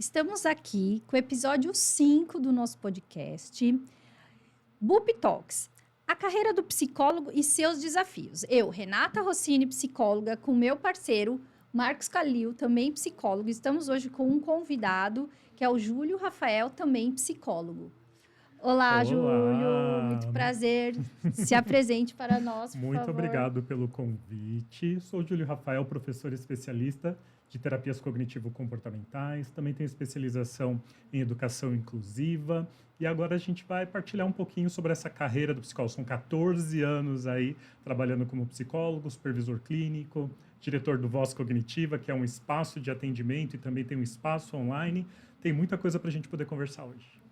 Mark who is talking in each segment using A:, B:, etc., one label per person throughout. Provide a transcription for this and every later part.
A: Estamos aqui com o episódio 5 do nosso podcast, BUP Talks, a carreira do psicólogo e seus desafios. Eu, Renata Rossini, psicóloga, com meu parceiro, Marcos Calil, também psicólogo. Estamos hoje com um convidado, que é o Júlio Rafael, também psicólogo. Olá, Júlio, muito prazer. Se apresente para nós, por
B: Muito
A: favor.
B: obrigado pelo convite. Sou Júlio Rafael, professor especialista de terapias cognitivo-comportamentais. Também tenho especialização em educação inclusiva. E agora a gente vai partilhar um pouquinho sobre essa carreira do psicólogo. São 14 anos aí trabalhando como psicólogo, supervisor clínico, diretor do Voz Cognitiva, que é um espaço de atendimento e também tem um espaço online. Tem muita coisa para a gente poder conversar hoje.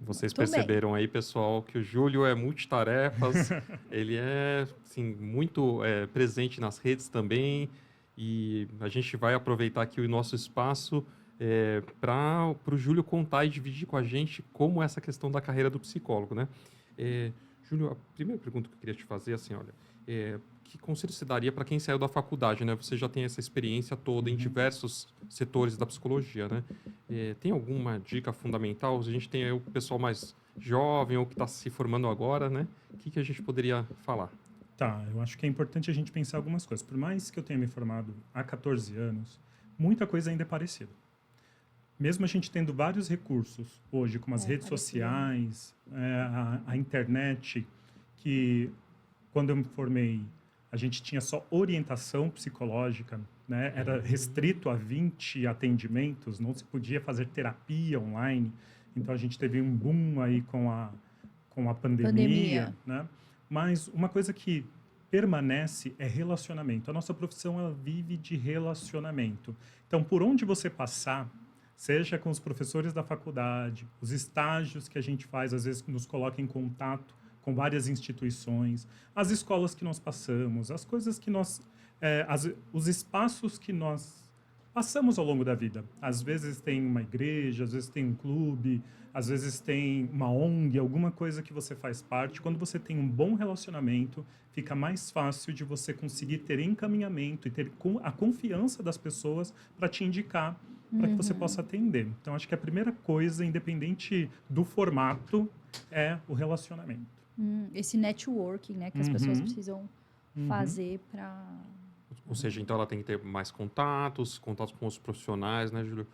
C: Vocês
A: Muito
C: perceberam aí, pessoal, que o Júlio é multitarefas, ele é assim, muito presente nas redes também, e a gente vai aproveitar aqui o nosso espaço para o Júlio contar e dividir com a gente como é essa questão da carreira do psicólogo, né? Júlio, a primeira pergunta que eu queria te fazer é assim, olha, que conselho você daria para quem saiu da faculdade, né? Você já tem essa experiência toda em diversos setores da psicologia, né? Tem alguma dica fundamental? A gente tem aí o pessoal mais jovem ou que está se formando agora, né? O que a gente poderia falar?
B: Tá, eu acho que é importante a gente pensar algumas coisas. Por mais que eu tenha me formado há 14 anos, muita coisa ainda é parecida. Mesmo a gente tendo vários recursos hoje, como as redes sociais, a internet, que quando eu me formei, a gente tinha só orientação psicológica, né? Era restrito a 20 atendimentos, não se podia fazer terapia online. Então, a gente teve um boom aí com a pandemia, né? Mas uma coisa que permanece é relacionamento. A nossa profissão, ela vive de relacionamento. Então, por onde você passar, seja com os professores da faculdade, os estágios que a gente faz, às vezes nos coloca em contato com várias instituições, as escolas que nós passamos, as coisas que nós... os espaços que nós passamos ao longo da vida. Às vezes tem uma igreja, às vezes tem um clube, às vezes tem uma ONG, alguma coisa que você faz parte. Quando você tem um bom relacionamento, fica mais fácil de você conseguir ter encaminhamento e ter a confiança das pessoas para te indicar, para que você possa atender. Então, acho que a primeira coisa, independente do formato, é o relacionamento.
A: Esse networking, né, que as pessoas precisam fazer para...
C: Ou seja, então ela tem que ter mais contatos com os profissionais, né, Júlio?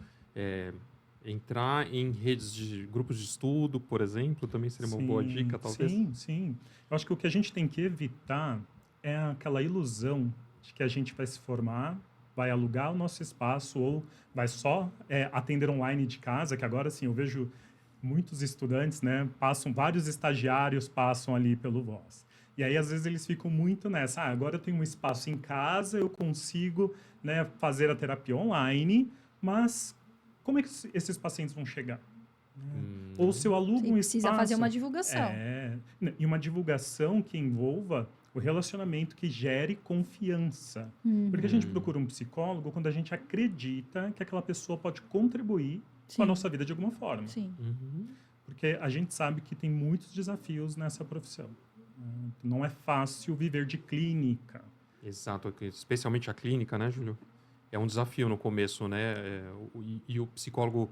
C: Entrar em redes de grupos de estudo, por exemplo, também seria uma boa dica, talvez?
B: Sim. Eu acho que o que a gente tem que evitar é aquela ilusão de que a gente vai se formar, vai alugar o nosso espaço ou vai só atender online de casa, que agora, sim, eu vejo muitos estudantes, né, vários estagiários passam ali pelo Voz. E aí, às vezes, eles ficam muito nessa, agora eu tenho um espaço em casa, eu consigo, né, fazer a terapia online, mas como é que esses pacientes vão chegar? Ou se eu alugo um espaço...
A: precisa fazer uma divulgação.
B: E uma divulgação que envolva o relacionamento, que gere confiança. Porque a gente procura um psicólogo quando a gente acredita que aquela pessoa pode contribuir com a nossa vida de alguma forma.
A: Sim.
B: Porque a gente sabe que tem muitos desafios nessa profissão. Não é fácil viver de clínica.
C: Exato, especialmente a clínica, né, Júlio? É um desafio no começo, né? E o psicólogo,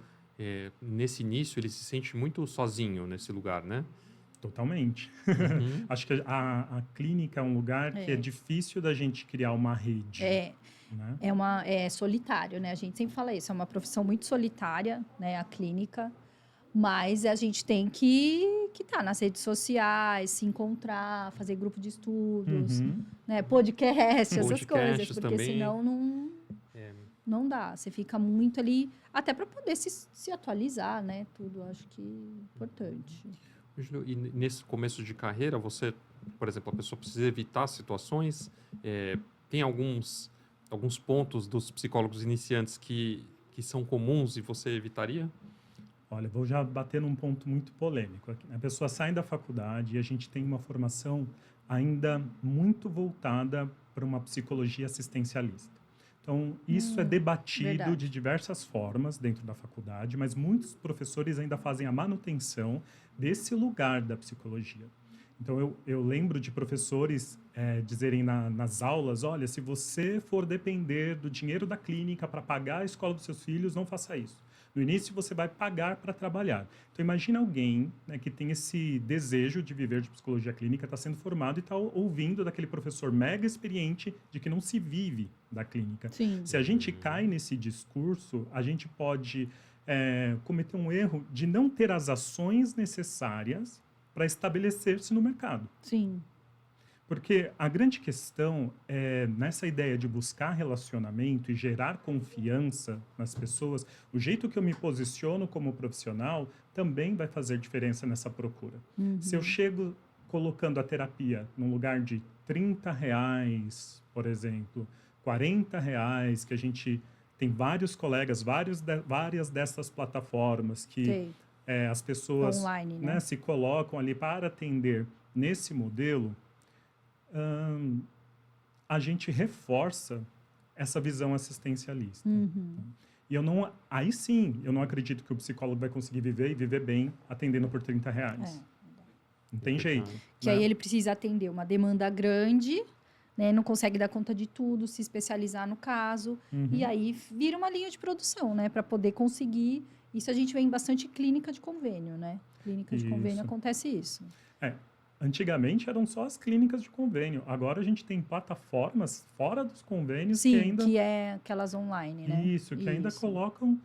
C: nesse início, ele se sente muito sozinho nesse lugar, né?
B: Totalmente. Acho que a clínica é um lugar que é difícil da gente criar uma rede. Né?
A: É solitário, né? A gente sempre fala isso, é uma profissão muito solitária, né? A clínica, mas a gente tem que estar nas redes sociais, se encontrar, fazer grupo de estudos, né? Podcast, essas coisas, porque
C: também.
A: Senão não dá. Você fica muito ali, até para poder se atualizar, né? Tudo, acho que é importante.
C: Júlio, e nesse começo de carreira, você, por exemplo, a pessoa precisa evitar situações, tem alguns pontos dos psicólogos iniciantes que são comuns e você evitaria?
B: Olha, vou já bater num ponto muito polêmico aqui. A pessoa sai da faculdade e a gente tem uma formação ainda muito voltada para uma psicologia assistencialista. Então, isso é debatido de diversas formas dentro da faculdade, mas muitos professores ainda fazem a manutenção desse lugar da psicologia. Então, eu lembro de professores dizerem nas aulas, olha, se você for depender do dinheiro da clínica para pagar a escola dos seus filhos, não faça isso. No início, você vai pagar para trabalhar. Então, imagina alguém, né, que tem esse desejo de viver de psicologia clínica, está sendo formado e está ouvindo daquele professor mega experiente de que não se vive da clínica.
A: Sim.
B: Se a gente cai nesse discurso, a gente pode cometer um erro de não ter as ações necessárias para estabelecer-se no mercado.
A: Sim.
B: Porque a grande questão é, nessa ideia de buscar relacionamento e gerar confiança nas pessoas, o jeito que eu me posiciono como profissional também vai fazer diferença nessa procura. Se eu chego colocando a terapia num lugar de R$30, por exemplo, R$40, que a gente tem vários colegas, várias dessas plataformas que as pessoas
A: online, né?
B: Se colocam ali para atender nesse modelo, a gente reforça essa visão assistencialista. E aí sim, eu não acredito que o psicólogo vai conseguir viver e viver bem atendendo por R$30. Não tem jeito.
A: Que aí ele precisa atender uma demanda grande, né? Não consegue dar conta de tudo, se especializar no caso. E aí vira uma linha de produção, né? Para poder conseguir... Isso a gente vê em bastante clínica de convênio, né? Clínica de convênio acontece isso.
B: Antigamente eram só as clínicas de convênio. Agora a gente tem plataformas fora dos convênios
A: Sim,
B: que ainda...
A: que é aquelas online, né?
B: Isso, que ainda colocam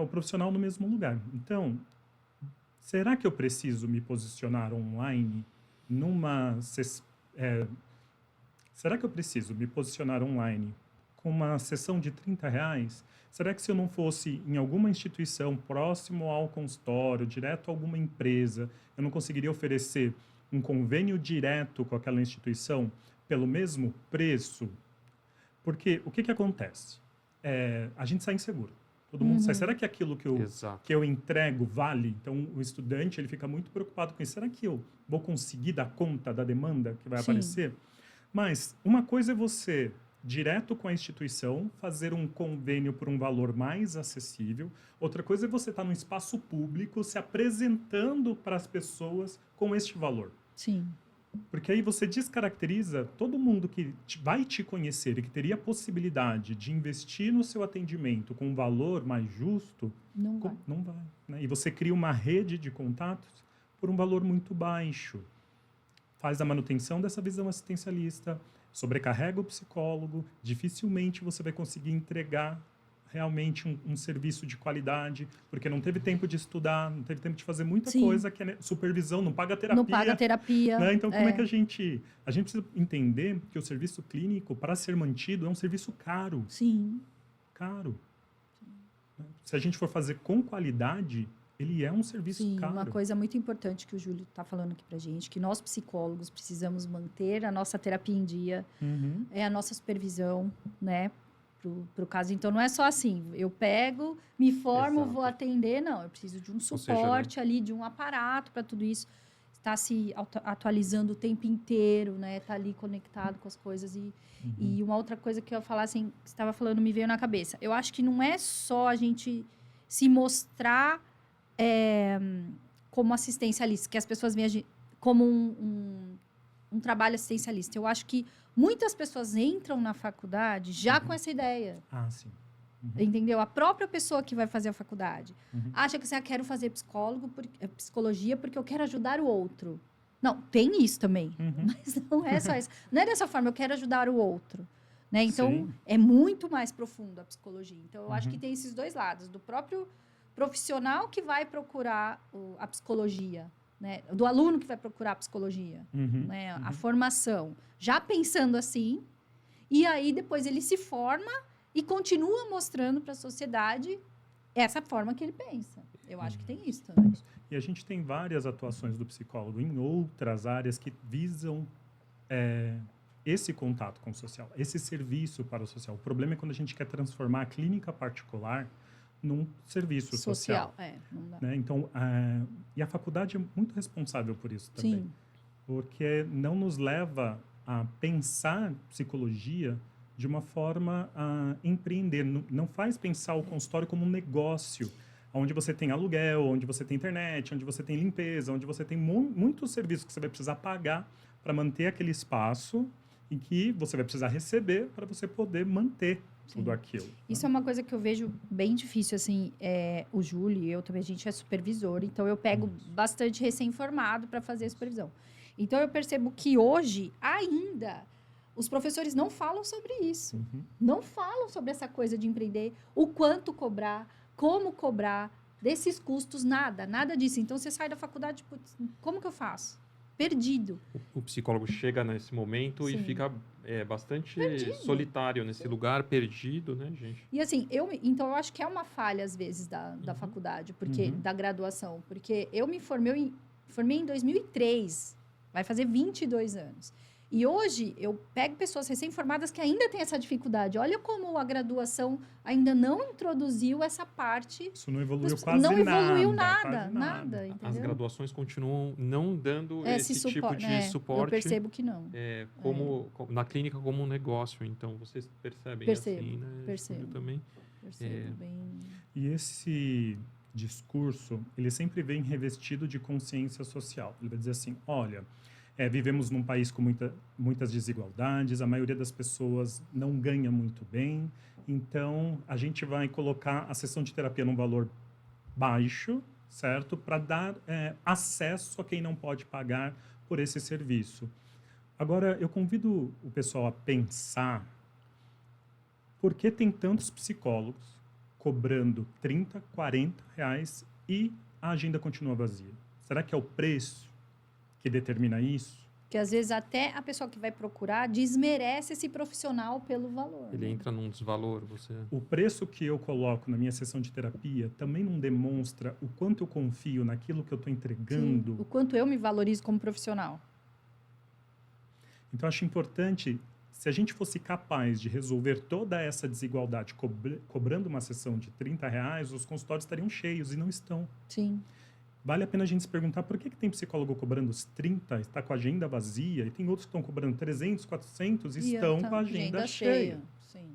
B: o profissional no mesmo lugar. Então, será que eu preciso me posicionar online será que eu preciso me posicionar online com uma sessão de R$30? Será que se eu não fosse em alguma instituição próximo ao consultório, direto a alguma empresa, eu não conseguiria oferecer um convênio direto com aquela instituição pelo mesmo preço? Porque o que acontece? A gente sai inseguro. Todo mundo sai. Será que aquilo que eu entrego vale? Então, o estudante ele fica muito preocupado com isso. Será que eu vou conseguir dar conta da demanda que vai aparecer? Mas uma coisa é você, direto com a instituição, fazer um convênio por um valor mais acessível. Outra coisa é você estar no espaço público se apresentando para as pessoas com este valor.
A: Sim.
B: Porque aí você descaracteriza todo mundo que vai te conhecer e que teria a possibilidade de investir no seu atendimento com um valor mais justo.
A: Não vai.
B: Não vai, né? E você cria uma rede de contatos por um valor muito baixo. Faz a manutenção dessa visão assistencialista, sobrecarrega o psicólogo, dificilmente você vai conseguir entregar realmente um serviço de qualidade, porque não teve tempo de estudar, não teve tempo de fazer muita coisa, que é supervisão, não paga terapia.
A: Não paga terapia.
B: Né? Então, como é que a gente precisa entender que o serviço clínico, para ser mantido, é um serviço caro.
A: Sim.
B: Caro. Sim. Se a gente for fazer com qualidade, ele é um serviço caro.
A: Uma coisa muito importante que o Júlio está falando aqui pra gente, que nós psicólogos precisamos manter a nossa terapia em dia, é a nossa supervisão, né, pro caso. Então, não é só assim, eu pego, me formo, vou atender, não. Eu preciso de um suporte ali, de um aparato para tudo isso. Está se atualizando o tempo inteiro, né, tá ali conectado com as coisas. E uma outra coisa que eu ia falar, assim, que você estava falando, me veio na cabeça. Eu acho que não é só a gente se mostrar como assistencialista, que as pessoas veem como um trabalho assistencialista. Eu acho que muitas pessoas entram na faculdade já com essa ideia.
B: Ah, sim.
A: Entendeu? A própria pessoa que vai fazer a faculdade acha que assim, quero fazer psicologia porque eu quero ajudar o outro. Não, tem isso também. Mas não é só isso. Não é dessa forma, eu quero ajudar o outro. Né? Então, é muito mais profundo a psicologia. Então, eu acho que tem esses dois lados. Do próprio profissional que vai procurar a psicologia, né? Do aluno que vai procurar a psicologia, né? A formação. Já pensando assim, e aí depois ele se forma e continua mostrando para a sociedade essa forma que ele pensa. Eu acho que tem isso também.
B: E a gente tem várias atuações do psicólogo em outras áreas que visam esse contato com o social, esse serviço para o social. O problema é quando a gente quer transformar a clínica particular num serviço social.
A: Não dá.
B: Né? Então, e a faculdade é muito responsável por isso também.
A: Sim.
B: Porque não nos leva a pensar psicologia de uma forma a empreender. Não faz pensar o consultório como um negócio, onde você tem aluguel, onde você tem internet, onde você tem limpeza, onde você tem muitos serviços que você vai precisar pagar para manter aquele espaço em que você vai precisar receber para você poder manter tudo aquilo.
A: Isso é uma coisa que eu vejo bem difícil, assim, o Júlio e eu também, a gente é supervisor, então eu pego bastante recém-formado para fazer a supervisão. Então, eu percebo que hoje, ainda, os professores não falam sobre isso. Não falam sobre essa coisa de empreender, o quanto cobrar, como cobrar, desses custos, nada disso. Então, você sai da faculdade, putz, como que eu faço? Perdido.
C: O psicólogo chega nesse momento e
A: Sim.
C: fica bastante
A: Perdido.
C: solitário nesse lugar, perdido, né, gente?
A: E assim, então eu acho que é uma falha, às vezes, da faculdade, porque da graduação. Porque eu me formei em 2003, vai fazer 22 anos. E hoje eu pego pessoas recém-formadas que ainda têm essa dificuldade. Olha como a graduação ainda não introduziu essa parte.
B: Isso não evoluiu quase
A: não
B: nada.
A: evoluiu
B: quase
A: nada, entendeu?
C: As graduações continuam não dando
A: Esse
C: esse tipo de
A: Eu
C: suporte
A: percebo que não.
C: na clínica como um negócio. Então, vocês percebem
A: Percebo,
C: assim, né?
A: percebo.
C: Júlio também.
A: Percebo bem.
B: E esse discurso, ele sempre vem revestido de consciência social. Ele vai dizer assim, olha, vivemos num país com muitas desigualdades, a maioria das pessoas não ganha muito bem, então a gente vai colocar a sessão de terapia num valor baixo, certo? Para dar acesso a quem não pode pagar por esse serviço. Agora, eu convido o pessoal a pensar por que tem tantos psicólogos cobrando 30, 40 reais e a agenda continua vazia? Será que é o preço que determina isso?
A: Que às vezes até a pessoa que vai procurar desmerece esse profissional pelo valor.
C: Ele
A: né?
C: entra num desvalor, você...
B: O preço que eu coloco na minha sessão de terapia também não demonstra o quanto eu confio naquilo que eu estou entregando.
A: Sim, o quanto eu me valorizo como profissional.
B: Então, acho importante, se a gente fosse capaz de resolver toda essa desigualdade cobrando uma sessão de 30 reais, os consultórios estariam cheios e não estão.
A: Sim.
B: Vale a pena a gente se perguntar por que tem psicólogo cobrando os 30, está com a agenda vazia, e tem outros que estão cobrando 300, 400 e estão com a agenda cheia.
A: Sim.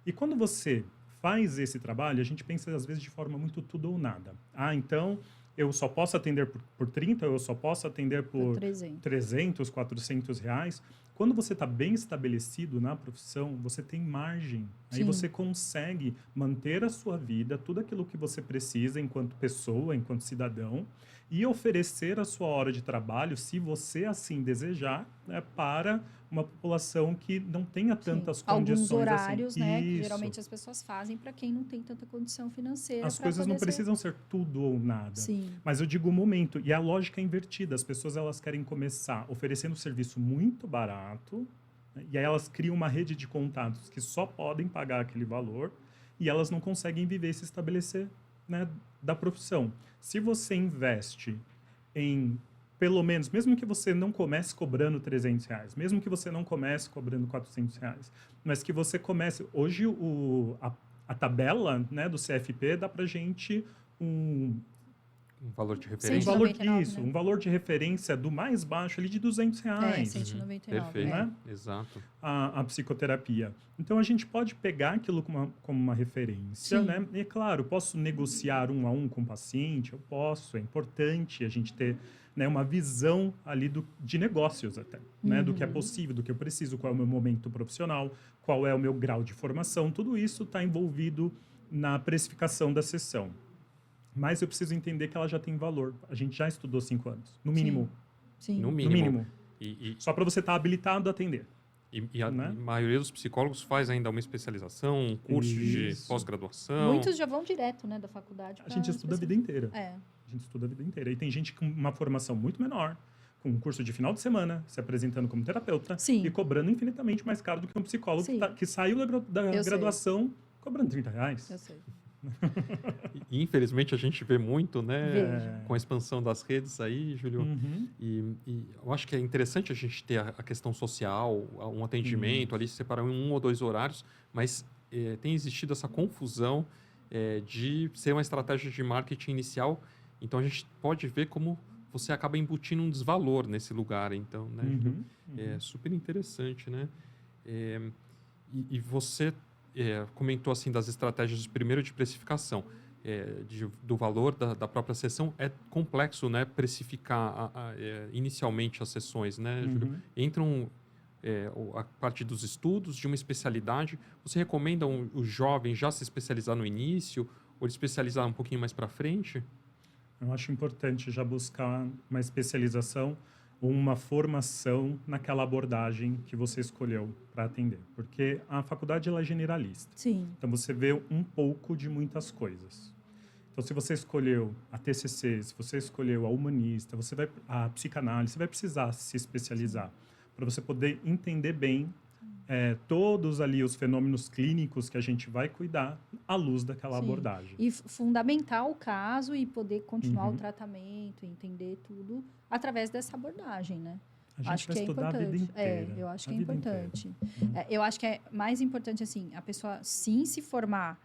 B: E quando você faz esse trabalho, a gente pensa às vezes de forma muito tudo ou nada. Então eu só posso atender por 30, eu só posso atender por 300, 400 reais. Quando você está bem estabelecido na profissão, você tem margem. Aí
A: Sim.
B: você consegue manter a sua vida, tudo aquilo que você precisa enquanto pessoa, enquanto cidadão, e oferecer a sua hora de trabalho, se você assim desejar, para uma população que não tenha tantas condições.
A: Alguns horários,
B: assim.
A: né, que
B: Isso.
A: geralmente as pessoas fazem para quem não tem tanta condição financeira.
B: As coisas não precisam ser tudo ou nada.
A: Sim.
B: Mas eu digo o momento. E a lógica é invertida. As pessoas elas querem começar oferecendo um serviço muito barato, né, e aí elas criam uma rede de contatos que só podem pagar aquele valor e elas não conseguem viver e se estabelecer, né, da profissão. Se você investe em, pelo menos, mesmo que você não comece cobrando 300 reais, mesmo que você não comece cobrando 400 reais, mas que você comece... Hoje, a tabela, né, do CFP dá para gente um
C: valor de
B: um
C: referência.
B: valor,
A: 199,
B: isso,
A: né?
B: um valor de referência do mais baixo ali de 200 reais.
A: 199.
C: Perfeito,
B: né?
C: Exato.
B: A psicoterapia. Então, a gente pode pegar aquilo como uma referência,
A: Sim.
B: né? E, claro, posso negociar um a um com o paciente, eu posso, é importante a gente ter, né, uma visão ali de negócios até, né? Do que é possível, do que eu preciso, qual é o meu momento profissional, qual é o meu grau de formação, tudo isso está envolvido na precificação da sessão. Mas eu preciso entender que ela já tem valor. A gente já estudou 5 anos, no mínimo.
A: Sim.
C: No
B: No
C: mínimo.
B: mínimo.
C: E
B: Só para você estar habilitado a atender.
C: a
B: né?
C: maioria dos psicólogos faz ainda uma especialização, um curso de
B: Isso.
C: pós-graduação.
A: Muitos já vão direto, né, da faculdade.
B: A gente estuda a vida inteira.
A: É.
B: A gente estuda a vida inteira. E tem gente com uma formação muito menor, com um curso de final de semana, se apresentando como terapeuta
A: Sim.
B: e cobrando infinitamente mais caro do que um psicólogo
A: Sim.
B: que saiu da
A: Eu sei.
B: graduação cobrando 30 reais.
A: Eu sei.
C: E, infelizmente, a gente vê muito, né?
A: Vejo.
C: Com a expansão das redes aí, Júlio.
B: Uhum.
C: E eu acho que é interessante a gente ter a questão social, um atendimento ali, separar em 1 ou 2 horários, mas tem existido essa confusão de ser uma estratégia de marketing inicial. Então, a gente pode ver como você acaba embutindo um desvalor nesse lugar, então, né, Júlio? É super interessante, né? E você comentou, assim, das estratégias, primeiro, de precificação. Do valor da própria sessão, é complexo, né, precificar inicialmente as sessões, né, Júlio? Entram a parte dos estudos, de uma especialidade? Você recomenda o jovem já se especializar no início ou ele especializar um pouquinho mais para frente?
B: Eu acho importante já buscar uma especialização ou uma formação naquela abordagem que você escolheu para atender. Porque a faculdade ela é generalista.
A: Sim.
B: Então, você vê um pouco de muitas coisas. Então, se você escolheu a TCC, se você escolheu a humanista, a psicanálise, você vai precisar se especializar para você poder entender bem todos ali os fenômenos clínicos que a gente vai cuidar à luz daquela
A: Sim.
B: abordagem.
A: E fundamentar o caso e poder continuar
B: Uhum.
A: o tratamento, entender tudo através dessa abordagem, né?
B: A gente
A: Acho
B: vai
A: que é
B: estudar a vida
A: importante.
B: inteira.
A: Eu acho
B: a
A: que é
B: vida
A: importante.
B: inteira.
A: Eu acho que é mais importante, assim, a pessoa sim se formar,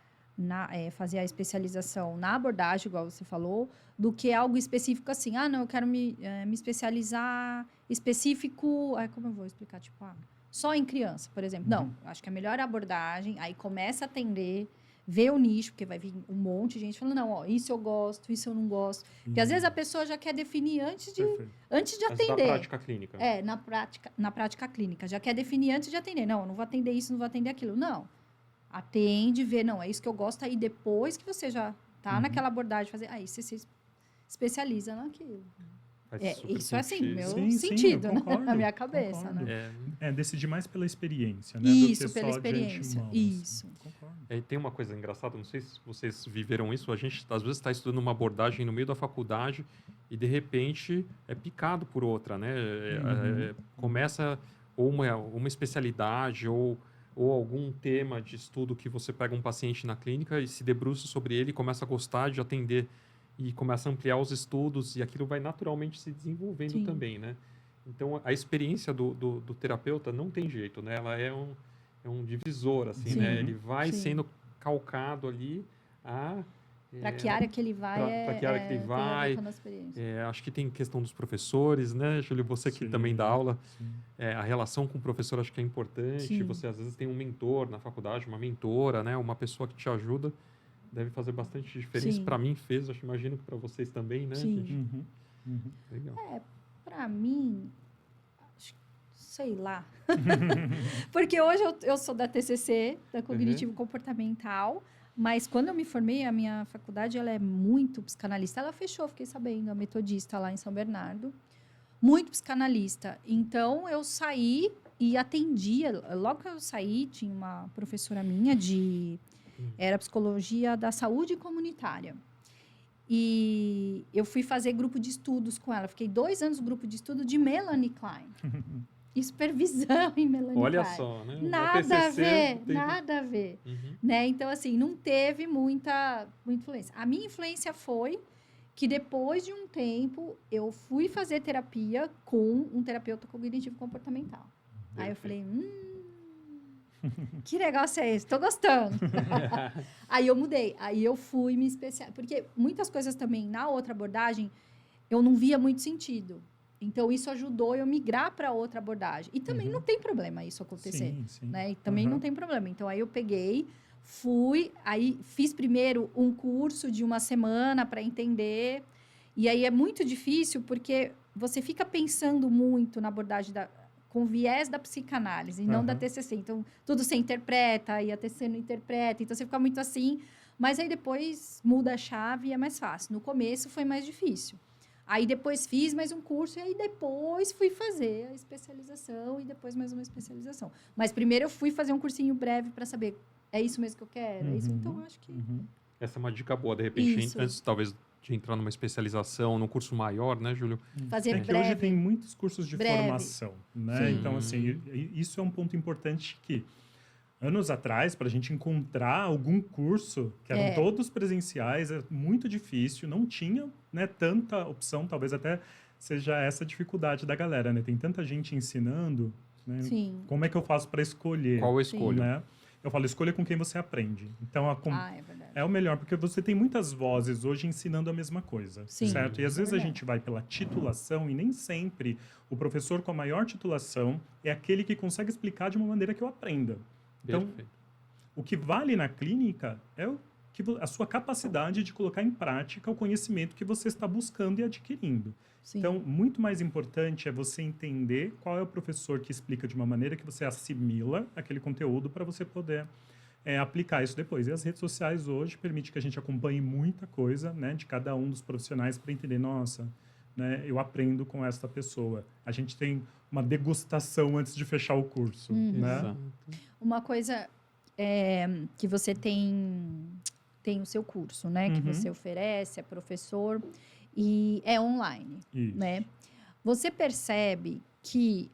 A: fazer a especialização na abordagem, igual você falou, do que algo específico assim. Ah, não, eu quero me especializar específico... como eu vou explicar? Tipo, só em criança, por exemplo. Não, eu acho que a melhor abordagem, aí começa a atender, vê o nicho, porque vai vir um monte de gente falando, não, ó, isso eu gosto, isso eu não gosto. Porque às vezes a pessoa já quer definir antes de
C: Mas
A: atender.
C: da prática clínica.
A: Na prática clínica. Já quer definir antes de atender. Não, eu não vou atender isso, não vou atender aquilo. Não. Atende, vê, não, é isso que eu gosto. Aí depois que você já tá naquela abordagem, aí você se especializa naquilo. Isso é assim, meu sentido,
B: eu concordo,
A: na minha cabeça,
B: concordo.
A: né?
B: Decidir mais pela experiência, né?
A: Isso,
B: do que
A: pela
B: só de
A: experiência.
B: antemão,
A: Isso.
B: Assim. Concordo.
C: E tem uma coisa engraçada, não sei se vocês viveram isso, a gente às vezes está estudando uma abordagem no meio da faculdade e de repente é picado por outra, né? Começa ou uma especialidade ou algum tema de estudo que você pega um paciente na clínica e se debruça sobre ele e começa a gostar de atender e começa a ampliar os estudos e aquilo vai naturalmente se desenvolvendo
A: Sim.
C: também, né? Então, a experiência do terapeuta não tem jeito, né? Ela é um divisor, assim,
A: Sim.
C: né? Ele vai
A: Sim.
C: sendo calcado ali
A: para que área que ele vai
C: para que área que ele vai. Acho que tem questão dos professores, né, Júlio? Você que também dá aula. A relação com o professor acho que é importante.
A: Sim.
C: Você, às vezes, tem um mentor na faculdade, uma mentora, né? Uma pessoa que te ajuda. Deve fazer bastante diferença. Para mim fez, imagino que para vocês também, né?
A: Sim.
C: Legal.
A: Para mim, sei lá. Porque hoje eu sou da TCC, da Cognitivo Comportamental, mas quando eu me formei, a minha faculdade ela é muito psicanalista. Ela fechou, fiquei sabendo, a Metodista lá em São Bernardo. Muito psicanalista. Então, eu saí e atendia. Logo que eu saí, tinha uma professora minha era psicologia da saúde comunitária. E eu fui fazer grupo de estudos com ela. Fiquei 2 anos no grupo de estudo de Melanie Klein. E supervisão em Melanie
C: Olha
A: Klein.
C: só, né?
A: Nada a ver. Né? Então, assim, não teve muita influência. A minha influência foi que depois de um tempo, eu fui fazer terapia com um terapeuta cognitivo comportamental. Aí eu falei, que negócio é esse? Tô gostando. Aí eu mudei. Aí eu fui me especializar. Porque muitas coisas também, na outra abordagem, eu não via muito sentido. Então, isso ajudou eu migrar para outra abordagem. E também não tem problema isso acontecer.
B: Sim.
A: Né? E também não tem problema. Então, aí eu peguei, aí fiz primeiro um curso de 1 semana para entender. E aí é muito difícil porque você fica pensando muito na abordagem com viés da psicanálise, e não da TCC. Então, tudo você interpreta, e a TCC não interpreta. Então, você fica muito assim. Mas aí, depois, muda a chave e é mais fácil. No começo, foi mais difícil. Aí, depois, fiz mais um curso. E aí, depois, fui fazer a especialização. E depois, mais uma especialização. Mas, primeiro, eu fui fazer um cursinho breve para saber, é isso mesmo que eu quero? É isso? Então, eu acho que...
C: Essa é uma dica boa, de repente, antes, talvez, de entrar numa especialização, num curso maior, né, Júlio?
A: Fazer
B: que hoje tem muitos cursos de formação, né?
A: Sim.
B: Então, assim, isso é um ponto importante que, anos atrás, para a gente encontrar algum curso, que eram todos presenciais, é muito difícil, não tinha, né, tanta opção, talvez até seja essa a dificuldade da galera, né? Tem tanta gente ensinando, né?
A: Sim.
B: Como é que eu faço para escolher?
C: Qual eu escolho?
B: Né? Eu falo, escolha com quem você aprende. Então,
A: é verdade.
B: é o melhor, porque você tem muitas vozes hoje ensinando a mesma coisa, certo? E às vezes a gente vai pela titulação e nem sempre o professor com a maior titulação é aquele que consegue explicar de uma maneira que eu aprenda. Então, o que vale na clínica é o a sua capacidade de colocar em prática o conhecimento que você está buscando e adquirindo.
A: Sim.
B: Então, muito mais importante é você entender qual é o professor que explica de uma maneira que você assimila aquele conteúdo para você poder aplicar isso depois. E as redes sociais hoje permitem que a gente acompanhe muita coisa, né, de cada um dos profissionais para entender, nossa, né, eu aprendo com esta pessoa. A gente tem uma degustação antes de fechar o curso. Né?
C: Exato.
A: Uma coisa que você tem o seu curso, né? Que você oferece, é professor e é online,
B: Isso.
A: né? Você percebe que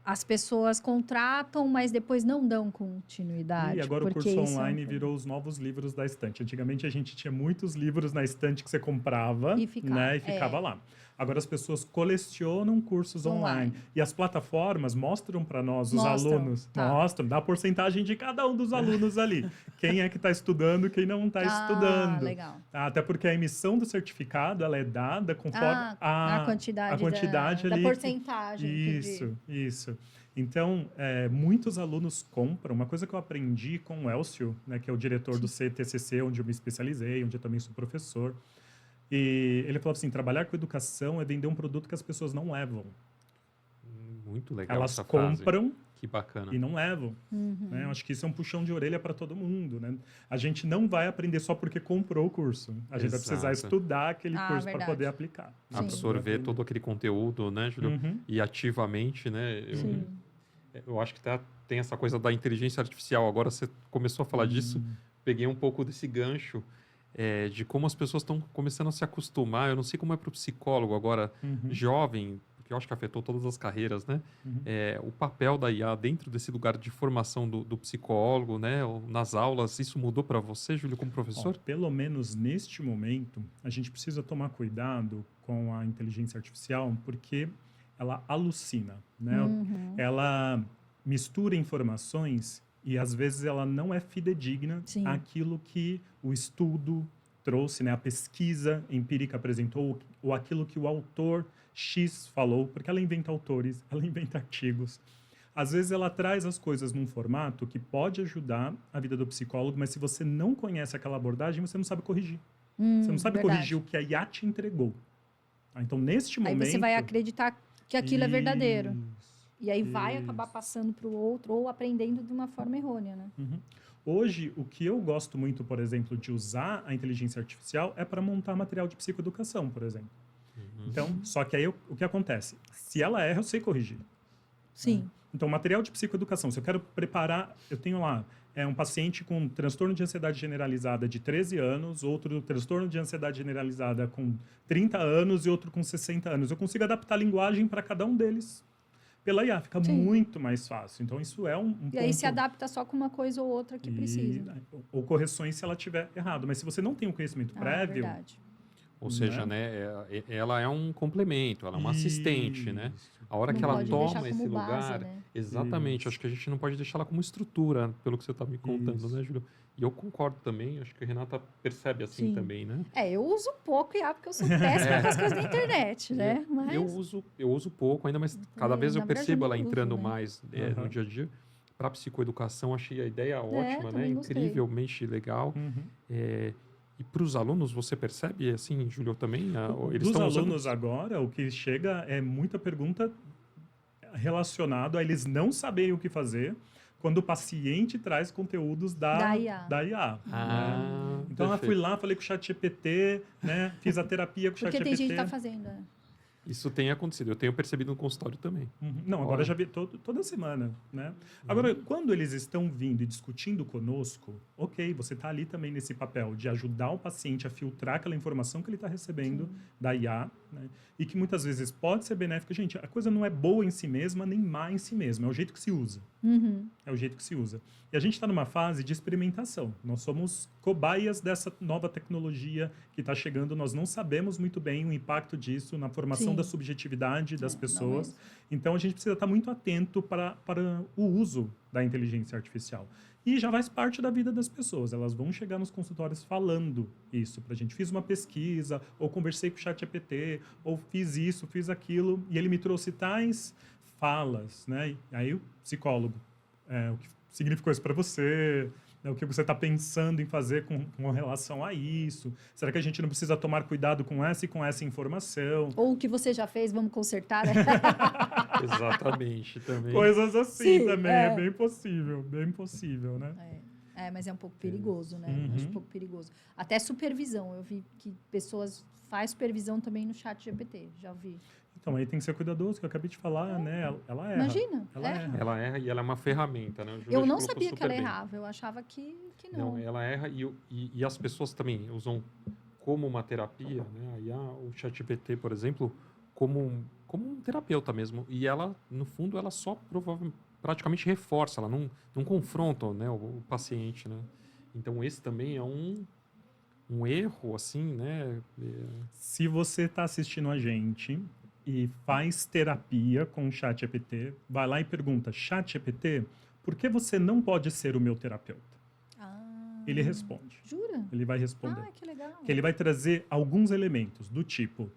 A: as pessoas contratam, mas depois não dão continuidade.
B: E agora o
A: porque
B: curso
A: isso
B: online virou os novos livros da estante. Antigamente a gente tinha muitos livros na estante que você comprava,
A: E ficava,
B: né, e ficava lá. Agora as pessoas colecionam cursos online. E as plataformas mostram para nós, os alunos, mostram, dá a porcentagem de cada um dos alunos ali. Quem é que está estudando, quem não está estudando.
A: Legal.
B: Até porque a emissão do certificado, ela é dada conforme
A: a quantidade
B: ali.
A: Da porcentagem.
B: Isso. Então, muitos alunos compram. Uma coisa que eu aprendi com o Elcio, né, que é o diretor do CTCC, onde eu me especializei, onde eu também sou professor. E ele falou assim, trabalhar com educação é vender um produto que as pessoas não levam.
C: Muito legal
B: Elas
C: essa frase.
B: compram
C: Que bacana.
B: e não levam. Né? Eu acho que isso é um puxão de orelha para todo mundo. Né? A gente não vai aprender só porque comprou o curso. A gente vai precisar estudar aquele curso para poder aplicar.
A: Sim.
C: Absorver todo aquele conteúdo, né, Júlio? E ativamente, né? Eu acho que tem essa coisa da inteligência artificial. Agora você começou a falar disso, peguei um pouco desse gancho de como as pessoas estão começando a se acostumar. Eu não sei como é para o psicólogo agora, jovem, que eu acho que afetou todas as carreiras, né? O papel da IA dentro desse lugar de formação do psicólogo, né? Nas aulas, isso mudou para você, Júlio, como professor?
B: Pelo menos neste momento, a gente precisa tomar cuidado com a inteligência artificial, porque ela alucina, né? Ela mistura informações e, às vezes, ela não é fidedigna àquilo que o estudo trouxe, né? A pesquisa empírica apresentou, ou aquilo que o autor X falou, porque ela inventa autores, ela inventa artigos. Às vezes ela traz as coisas num formato que pode ajudar a vida do psicólogo, mas se você não conhece aquela abordagem, você não sabe corrigir. Você não sabe corrigir o que a IA te entregou. Então, neste momento...
A: Aí você vai acreditar que aquilo é verdadeiro. E aí vai acabar passando para o outro ou aprendendo de uma forma errônea, né?
B: Hoje, o que eu gosto muito, por exemplo, de usar a inteligência artificial é para montar material de psicoeducação, por exemplo. Então, só que aí o que acontece? Se ela erra, eu sei corrigir.
A: Sim.
B: Então, material de psicoeducação, se eu quero preparar, eu tenho lá um paciente com transtorno de ansiedade generalizada de 13 anos, outro transtorno de ansiedade generalizada com 30 anos e outro com 60 anos. Eu consigo adaptar a linguagem para cada um deles pela IA, fica muito mais fácil. Então, isso é um ponto...
A: E aí se adapta só com uma coisa ou outra que precisa.
B: Ou correções se ela tiver errado. Mas se você não tem um conhecimento prévio...
A: Verdade.
C: Ou seja, né, ela é um complemento, ela é uma assistente, né? A hora que ela toma esse lugar...
A: Né?
C: Exatamente, acho que a gente não pode deixar ela como estrutura, pelo que você está me contando, né, Júlio? E eu concordo também, acho que a Renata percebe assim também, né?
A: Eu uso pouco IA, porque eu sou péssima com as coisas da internet, né? Mas...
C: Eu uso pouco ainda, mas cada vez eu percebo ela entrando mais no dia a dia. Para a psicoeducação, achei a ideia ótima, né? Incrivelmente legal. E para os alunos, você percebe, assim, Júlio, também?
B: Eles dos alunos agora, o que chega é muita pergunta relacionada a eles não saberem o que fazer quando o paciente traz conteúdos da IA. Né? Então, eu fui lá, falei com o ChatGPT, né? Fiz a terapia com o ChatGPT.
A: Porque tem gente que está fazendo,
C: Isso tem acontecido, eu tenho percebido no consultório também.
B: Não, agora já vi toda semana, né? Agora, quando eles estão vindo e discutindo conosco, ok, você está ali também nesse papel de ajudar o paciente a filtrar aquela informação que ele está recebendo da IA, né? E que muitas vezes pode ser benéfica. Gente, a coisa não é boa em si mesma, nem má em si mesma, é o jeito que se usa. É o jeito que se usa. E a gente está numa fase de experimentação. Nós somos cobaias dessa nova tecnologia que está chegando. Nós não sabemos muito bem o impacto disso na formação da subjetividade das pessoas. Então, a gente precisa estar muito atento para o uso da inteligência artificial. E já faz parte da vida das pessoas. Elas vão chegar nos consultórios falando isso para a gente. Fiz uma pesquisa, ou conversei com o ChatGPT, ou fiz isso, fiz aquilo, e ele me trouxe tais falas, né? E aí o psicólogo, o que significou isso para você? né? O que você está pensando em fazer com relação a isso? Será que a gente não precisa tomar cuidado com essa e com essa informação?
A: Ou o que você já fez, vamos consertar, né?
C: Exatamente, também.
B: Coisas assim
A: Sim,
B: também,
A: é.
B: bem possível, né?
A: Mas é um pouco perigoso, né?
B: Uhum.
A: Acho um pouco perigoso. Até supervisão. Eu vi que pessoas fazem supervisão também no chat GPT. Já vi.
B: Então, aí tem que ser cuidadoso, que eu acabei de falar, né? Ela erra.
A: Imagina.
B: Ela erra.
C: Ela erra e ela é uma ferramenta, né? O Júlio
A: Eu
C: acho
A: não
C: colocou
A: sabia que
C: super
A: ela
C: bem.
A: errava. Eu achava que não.
C: Não, ela erra e as pessoas também usam como uma terapia, né? Aí o ChatGPT, por exemplo, como um terapeuta mesmo. E ela, no fundo, ela só praticamente reforça, ela não confronta, né, o paciente, né? Então, esse também é um erro, assim, né?
B: Se você está assistindo a gente e faz terapia com o ChatGPT, vai lá e pergunta, ChatGPT, por que você não pode ser o meu terapeuta? Ele responde.
A: Jura?
B: Ele vai responder.
A: Ah, que legal.
B: Que ele vai trazer alguns elementos do tipo,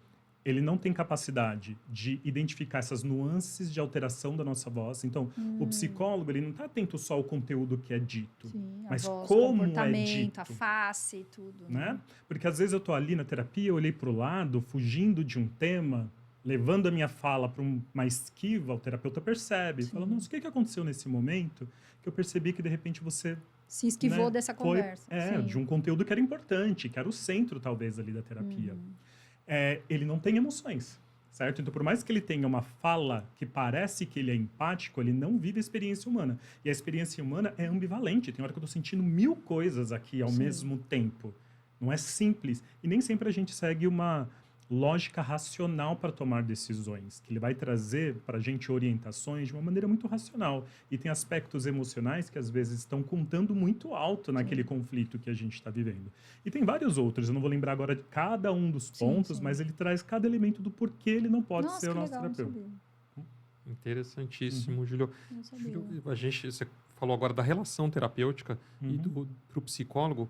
B: ele não tem capacidade de identificar essas nuances de alteração da nossa voz. Então, o psicólogo, ele não está atento só ao conteúdo que é dito,
A: Sim, a
B: mas
A: voz,
B: como é
A: comportamento,
B: dito.
A: a face e tudo.
B: Né? Porque às vezes eu tô ali na terapia, eu olhei para o lado, fugindo de um tema, levando a minha fala para uma esquiva, o terapeuta percebe.
A: Sim.
B: Fala, nossa, o que aconteceu nesse momento que eu percebi que de repente você
A: Se esquivou
B: né,
A: dessa
B: foi,
A: conversa. Sim.
B: de um conteúdo que era importante, que era o centro talvez ali da terapia. Ele não tem emoções, certo? Então, por mais que ele tenha uma fala que parece que ele é empático, ele não vive a experiência humana. E a experiência humana é ambivalente. Tem hora que eu tô sentindo 1000 coisas aqui ao
A: Sim.
B: mesmo tempo. Não é simples. E nem sempre a gente segue uma lógica racional para tomar decisões, que ele vai trazer para a gente orientações de uma maneira muito racional. E tem aspectos emocionais que às vezes estão contando muito alto naquele conflito que a gente está vivendo. E tem vários outros, eu não vou lembrar agora de cada um dos pontos,
A: sim.
B: mas ele traz cada elemento do porquê ele não pode
A: Nossa,
B: ser o
A: que
B: nosso
A: legal, não
B: terapeuta.
A: sabia.
C: Interessantíssimo, Júlio.
A: Não sabia.
C: Júlio, você falou agora da relação terapêutica e para o psicólogo.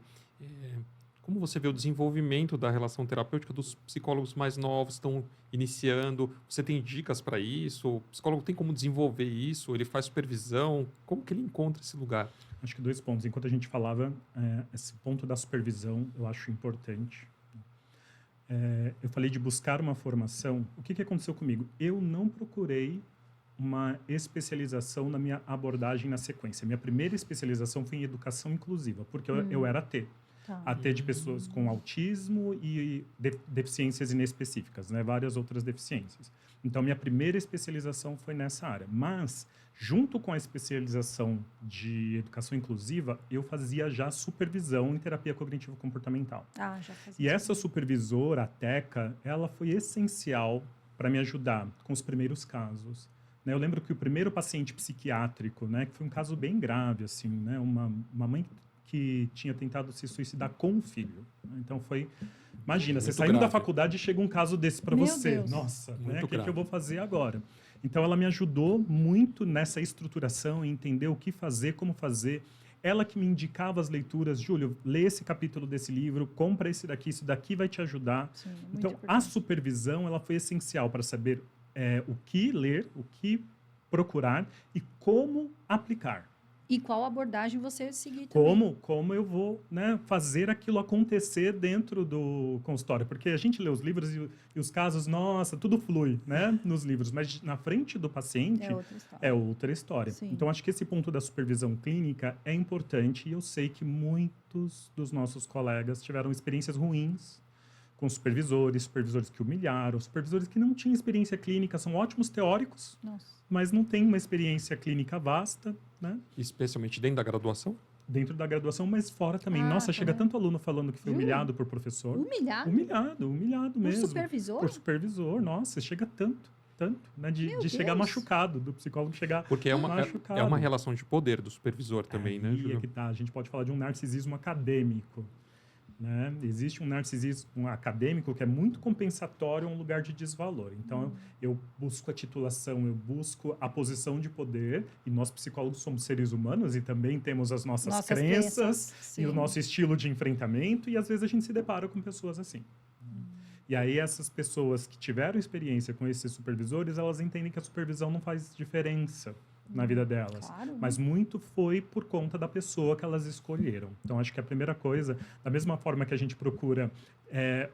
C: Como você vê o desenvolvimento da relação terapêutica dos psicólogos mais novos estão iniciando? Você tem dicas para isso? O psicólogo tem como desenvolver isso? Ele faz supervisão? Como que ele encontra esse lugar?
B: Acho que 2 pontos. Enquanto a gente falava, esse ponto da supervisão eu acho importante. Eu falei de buscar uma formação. O que aconteceu comigo? Eu não procurei uma especialização na minha abordagem na sequência. Minha primeira especialização foi em educação inclusiva, porque eu era AT.
A: Tá.
B: AT de pessoas com autismo e deficiências inespecíficas, né? Várias outras deficiências. Então, minha primeira especialização foi nessa área. Mas, junto com a especialização de educação inclusiva, eu fazia já supervisão em terapia cognitivo-comportamental.
A: Ah, já fazia.
B: E essa supervisora, a Teca, ela foi essencial para me ajudar com os primeiros casos. Né? Eu lembro que o primeiro paciente psiquiátrico, né, que foi um caso bem grave, assim, né? Uma mãe que tinha tentado se suicidar com o filho. Então foi... Imagina, você saindo da faculdade e chega um caso desse para você.
A: Deus.
B: Nossa,
C: Muito
B: o que
C: grave.
B: eu vou fazer agora? Então ela me ajudou muito nessa estruturação, em entender o que fazer, como fazer. Ela que me indicava as leituras. Júlio, lê esse capítulo desse livro, compra esse daqui, isso daqui vai te ajudar.
A: Sim, muito
B: Então, a
A: importante.
B: supervisão ela foi essencial para saber o que ler, o que procurar e como aplicar.
A: E qual abordagem você seguir também.
B: Como eu vou, né, fazer aquilo acontecer dentro do consultório. Porque a gente lê os livros e os casos, nossa, tudo flui, né, nos livros. Mas na frente do paciente
A: É outra história.
B: é outra história.
A: Sim.
B: Então, acho que esse ponto da supervisão clínica é importante. E eu sei que muitos dos nossos colegas tiveram experiências ruins com supervisores que humilharam, supervisores que não tinham experiência clínica, são ótimos teóricos,
A: Nossa.
B: mas não têm uma experiência clínica vasta, né?
C: Especialmente dentro da graduação?
B: Dentro da graduação, mas fora também.
A: Ah,
B: Nossa, chega
A: também.
B: tanto aluno falando que foi
A: Jura?
B: humilhado por professor.
A: Humilhado?
B: Humilhado
A: Por
B: mesmo.
A: supervisor?
B: Por supervisor, nossa, chega tanto, né?
A: Meu
B: De chegar
A: Deus.
B: machucado, do psicólogo chegar
C: Porque é
B: machucado.
C: uma relação de poder do supervisor também, né,
B: Aí
C: Júlio?
B: é que tá. A gente pode falar de um narcisismo acadêmico. Né? Existe um narcisismo acadêmico que é muito compensatório a um lugar de desvalor. Então, eu busco a titulação, eu busco a posição de poder, e nós psicólogos somos seres humanos e também temos as nossas crenças e o
A: sim.
B: nosso estilo de enfrentamento, e às vezes a gente se depara com pessoas assim. E aí essas pessoas que tiveram experiência com esses supervisores, elas entendem que a supervisão não faz diferença. na vida delas.
A: Claro.
B: Mas muito foi por conta da pessoa que elas escolheram. Então, acho que a primeira coisa, da mesma forma que a gente procura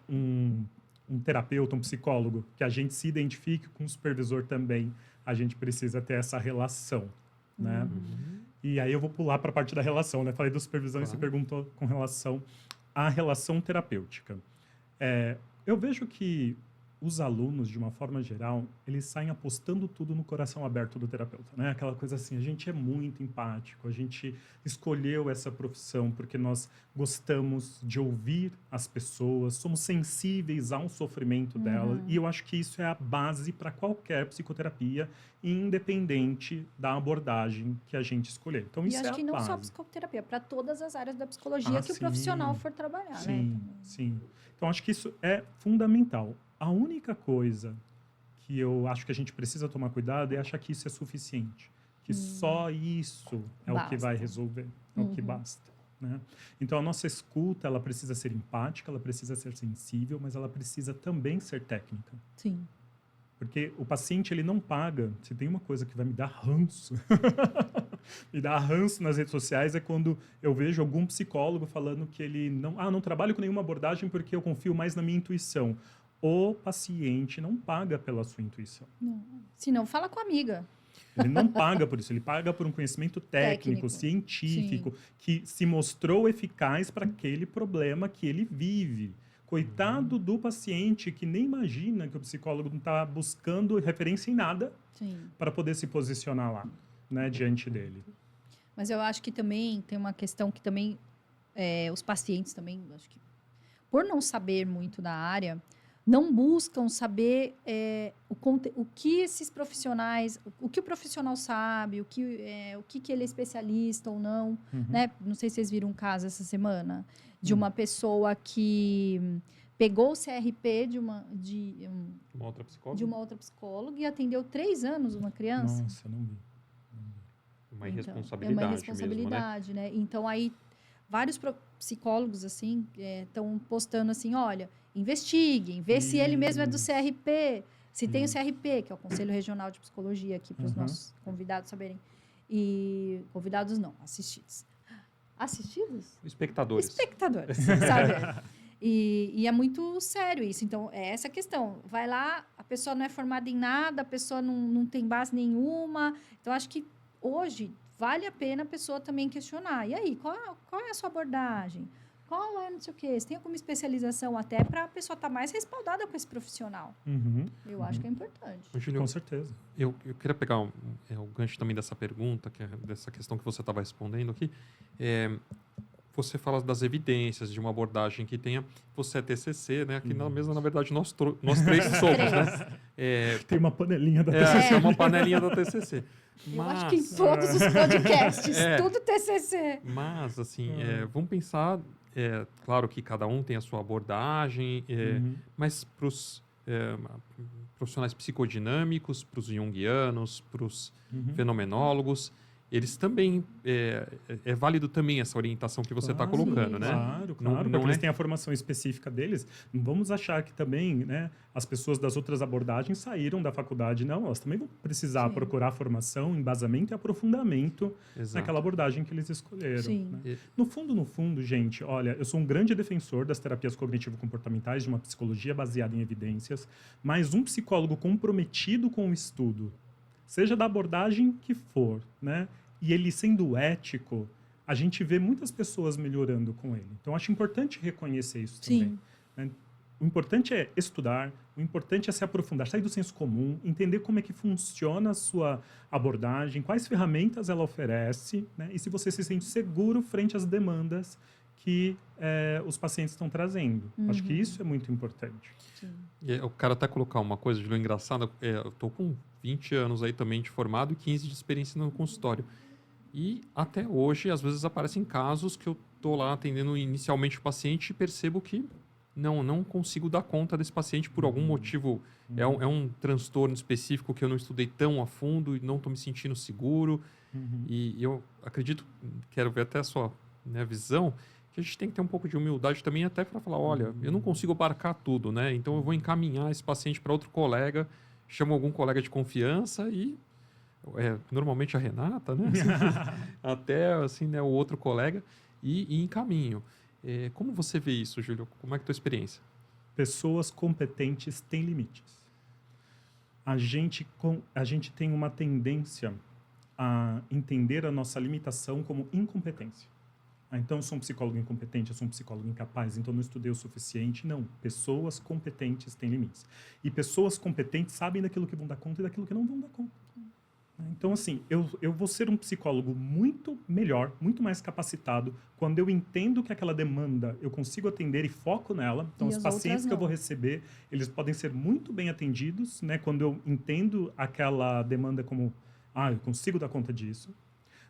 B: um terapeuta, um psicólogo, que a gente se identifique com o supervisor também, a gente precisa ter essa relação, né? E aí eu vou pular para a parte da relação, né? Falei da supervisão e você perguntou com relação à relação terapêutica. Eu vejo que os alunos, de uma forma geral, eles saem apostando tudo no coração aberto do terapeuta, né? Aquela coisa assim, a gente é muito empático, a gente escolheu essa profissão porque nós gostamos de ouvir as pessoas, somos sensíveis ao sofrimento delas, e eu acho que isso é a base para qualquer psicoterapia, independente da abordagem que a gente escolher. Então, isso
A: E
B: é
A: acho
B: a
A: que não
B: base.
A: só psicoterapia, para todas as áreas da psicologia que o
B: Sim.
A: profissional for trabalhar,
B: Sim,
A: né?
B: sim. Então, acho que isso é fundamental. A única coisa que eu acho que a gente precisa tomar cuidado é achar que isso é suficiente. Que só isso é o que vai
A: Basta.
B: resolver, é o que basta. Né? Então, a nossa escuta, ela precisa ser empática, ela precisa ser sensível, mas ela precisa também ser técnica.
A: Sim.
B: Porque o paciente, ele não paga. Se tem uma coisa que vai me dar ranço, me dá ranço nas redes sociais, é quando eu vejo algum psicólogo falando que ele não trabalho com nenhuma abordagem porque eu confio mais na minha intuição. O paciente não paga pela sua intuição.
A: Não. Se não, fala com a amiga.
B: Ele não paga por isso, ele paga por um conhecimento técnico,
A: Técnico.
B: científico, que se mostrou eficaz para aquele problema que ele vive. Coitado do paciente que nem imagina que o psicólogo não está buscando referência em nada para poder se posicionar lá, né, diante dele.
A: Mas eu acho que também tem uma questão que também os pacientes também, acho que por não saber muito da área, não buscam saber o que esses profissionais, o que o profissional sabe, o que ele é especialista ou não, né? Não sei se vocês viram um caso essa semana de uma pessoa que pegou o CRP de uma outra psicóloga e atendeu 3 anos uma criança.
B: Nossa, não vi.
C: Uma
A: Então,
C: irresponsabilidade,
A: é uma irresponsabilidade, né? Então, aí, vários psicólogos, assim, estão postando assim, olha, investiguem, vê se ele mesmo é do CRP, se tem o CRP, que é o Conselho Regional de Psicologia, aqui para os nossos convidados saberem. E convidados não, assistidos. Assistidos?
C: Espectadores.
A: Espectadores, sabe? E é muito sério isso. Então, é essa questão. Vai lá, a pessoa não é formada em nada, a pessoa não tem base nenhuma. Então, acho que hoje vale a pena a pessoa também questionar. E aí, qual é a sua abordagem? Qual é, não sei o quê? Você tem alguma especialização até para a pessoa estar mais respaldada com esse profissional? Eu acho que é importante.
C: Júlio,
B: Com certeza.
C: Eu queria pegar o gancho também dessa pergunta, dessa questão que você estava respondendo aqui. Você fala das evidências de uma abordagem que tenha... Você é TCC, né? Aqui na mesa, na verdade, nós 3 somos, né?
B: Tem uma panelinha da TCC.
C: É uma panelinha da TCC.
A: Eu acho que em todos os podcasts, tudo TCC.
C: Mas, assim, vamos pensar... claro que cada um tem a sua abordagem, mas para os profissionais psicodinâmicos, para os junguianos, para os fenomenólogos, eles também... É válido também essa orientação que você está colocando,
A: sim,
C: né?
B: Claro,
C: Não
B: porque eles
C: é...
B: têm a formação específica deles. Não vamos achar que também, né, as pessoas das outras abordagens saíram da faculdade. Não, elas também vão precisar procurar formação, embasamento e aprofundamento naquela abordagem que eles escolheram.
A: Sim.
B: Né? No fundo, gente, olha, eu sou um grande defensor das terapias cognitivo-comportamentais, de uma psicologia baseada em evidências, mas um psicólogo comprometido com o estudo, seja da abordagem que for, né? E ele sendo ético, a gente vê muitas pessoas melhorando com ele. Então, acho importante reconhecer isso também. Né? O importante é estudar, o importante é se aprofundar, sair do senso comum, entender como é que funciona a sua abordagem, quais ferramentas ela oferece, né? E se você se sente seguro frente às demandas que os pacientes estão trazendo. Acho que isso é muito importante.
C: Eu quero até colocar uma coisa, Júlio, engraçada. Eu estou com 20 anos aí também de formado e 15 de experiência no consultório. E até hoje, às vezes, aparecem casos que eu estou lá atendendo inicialmente o paciente e percebo que não consigo dar conta desse paciente por algum motivo. É um transtorno específico que eu não estudei tão a fundo e não estou me sentindo seguro. E eu acredito, quero ver até a sua visão, que a gente tem que ter um pouco de humildade também até para falar, olha, eu não consigo abarcar tudo, né? Então eu vou encaminhar esse paciente para outro colega, chamo algum colega de confiança e normalmente a Renata, né? Até assim, né, o outro colega, e encaminho. Como você vê isso, Júlio? Como é que é a tua experiência?
B: Pessoas competentes têm limites. A gente tem uma tendência a entender a nossa limitação como incompetência. Então, eu sou um psicólogo incompetente, eu sou um psicólogo incapaz, então não estudei o suficiente. Não. Pessoas competentes têm limites. E pessoas competentes sabem daquilo que vão dar conta e daquilo que não vão dar conta. Então, assim, eu vou ser um psicólogo muito melhor, muito mais capacitado, quando eu entendo que aquela demanda eu consigo atender e foco nela. Então, os pacientes que eu vou receber, eles podem ser muito bem atendidos, né? Quando eu entendo aquela demanda como, eu consigo dar conta disso,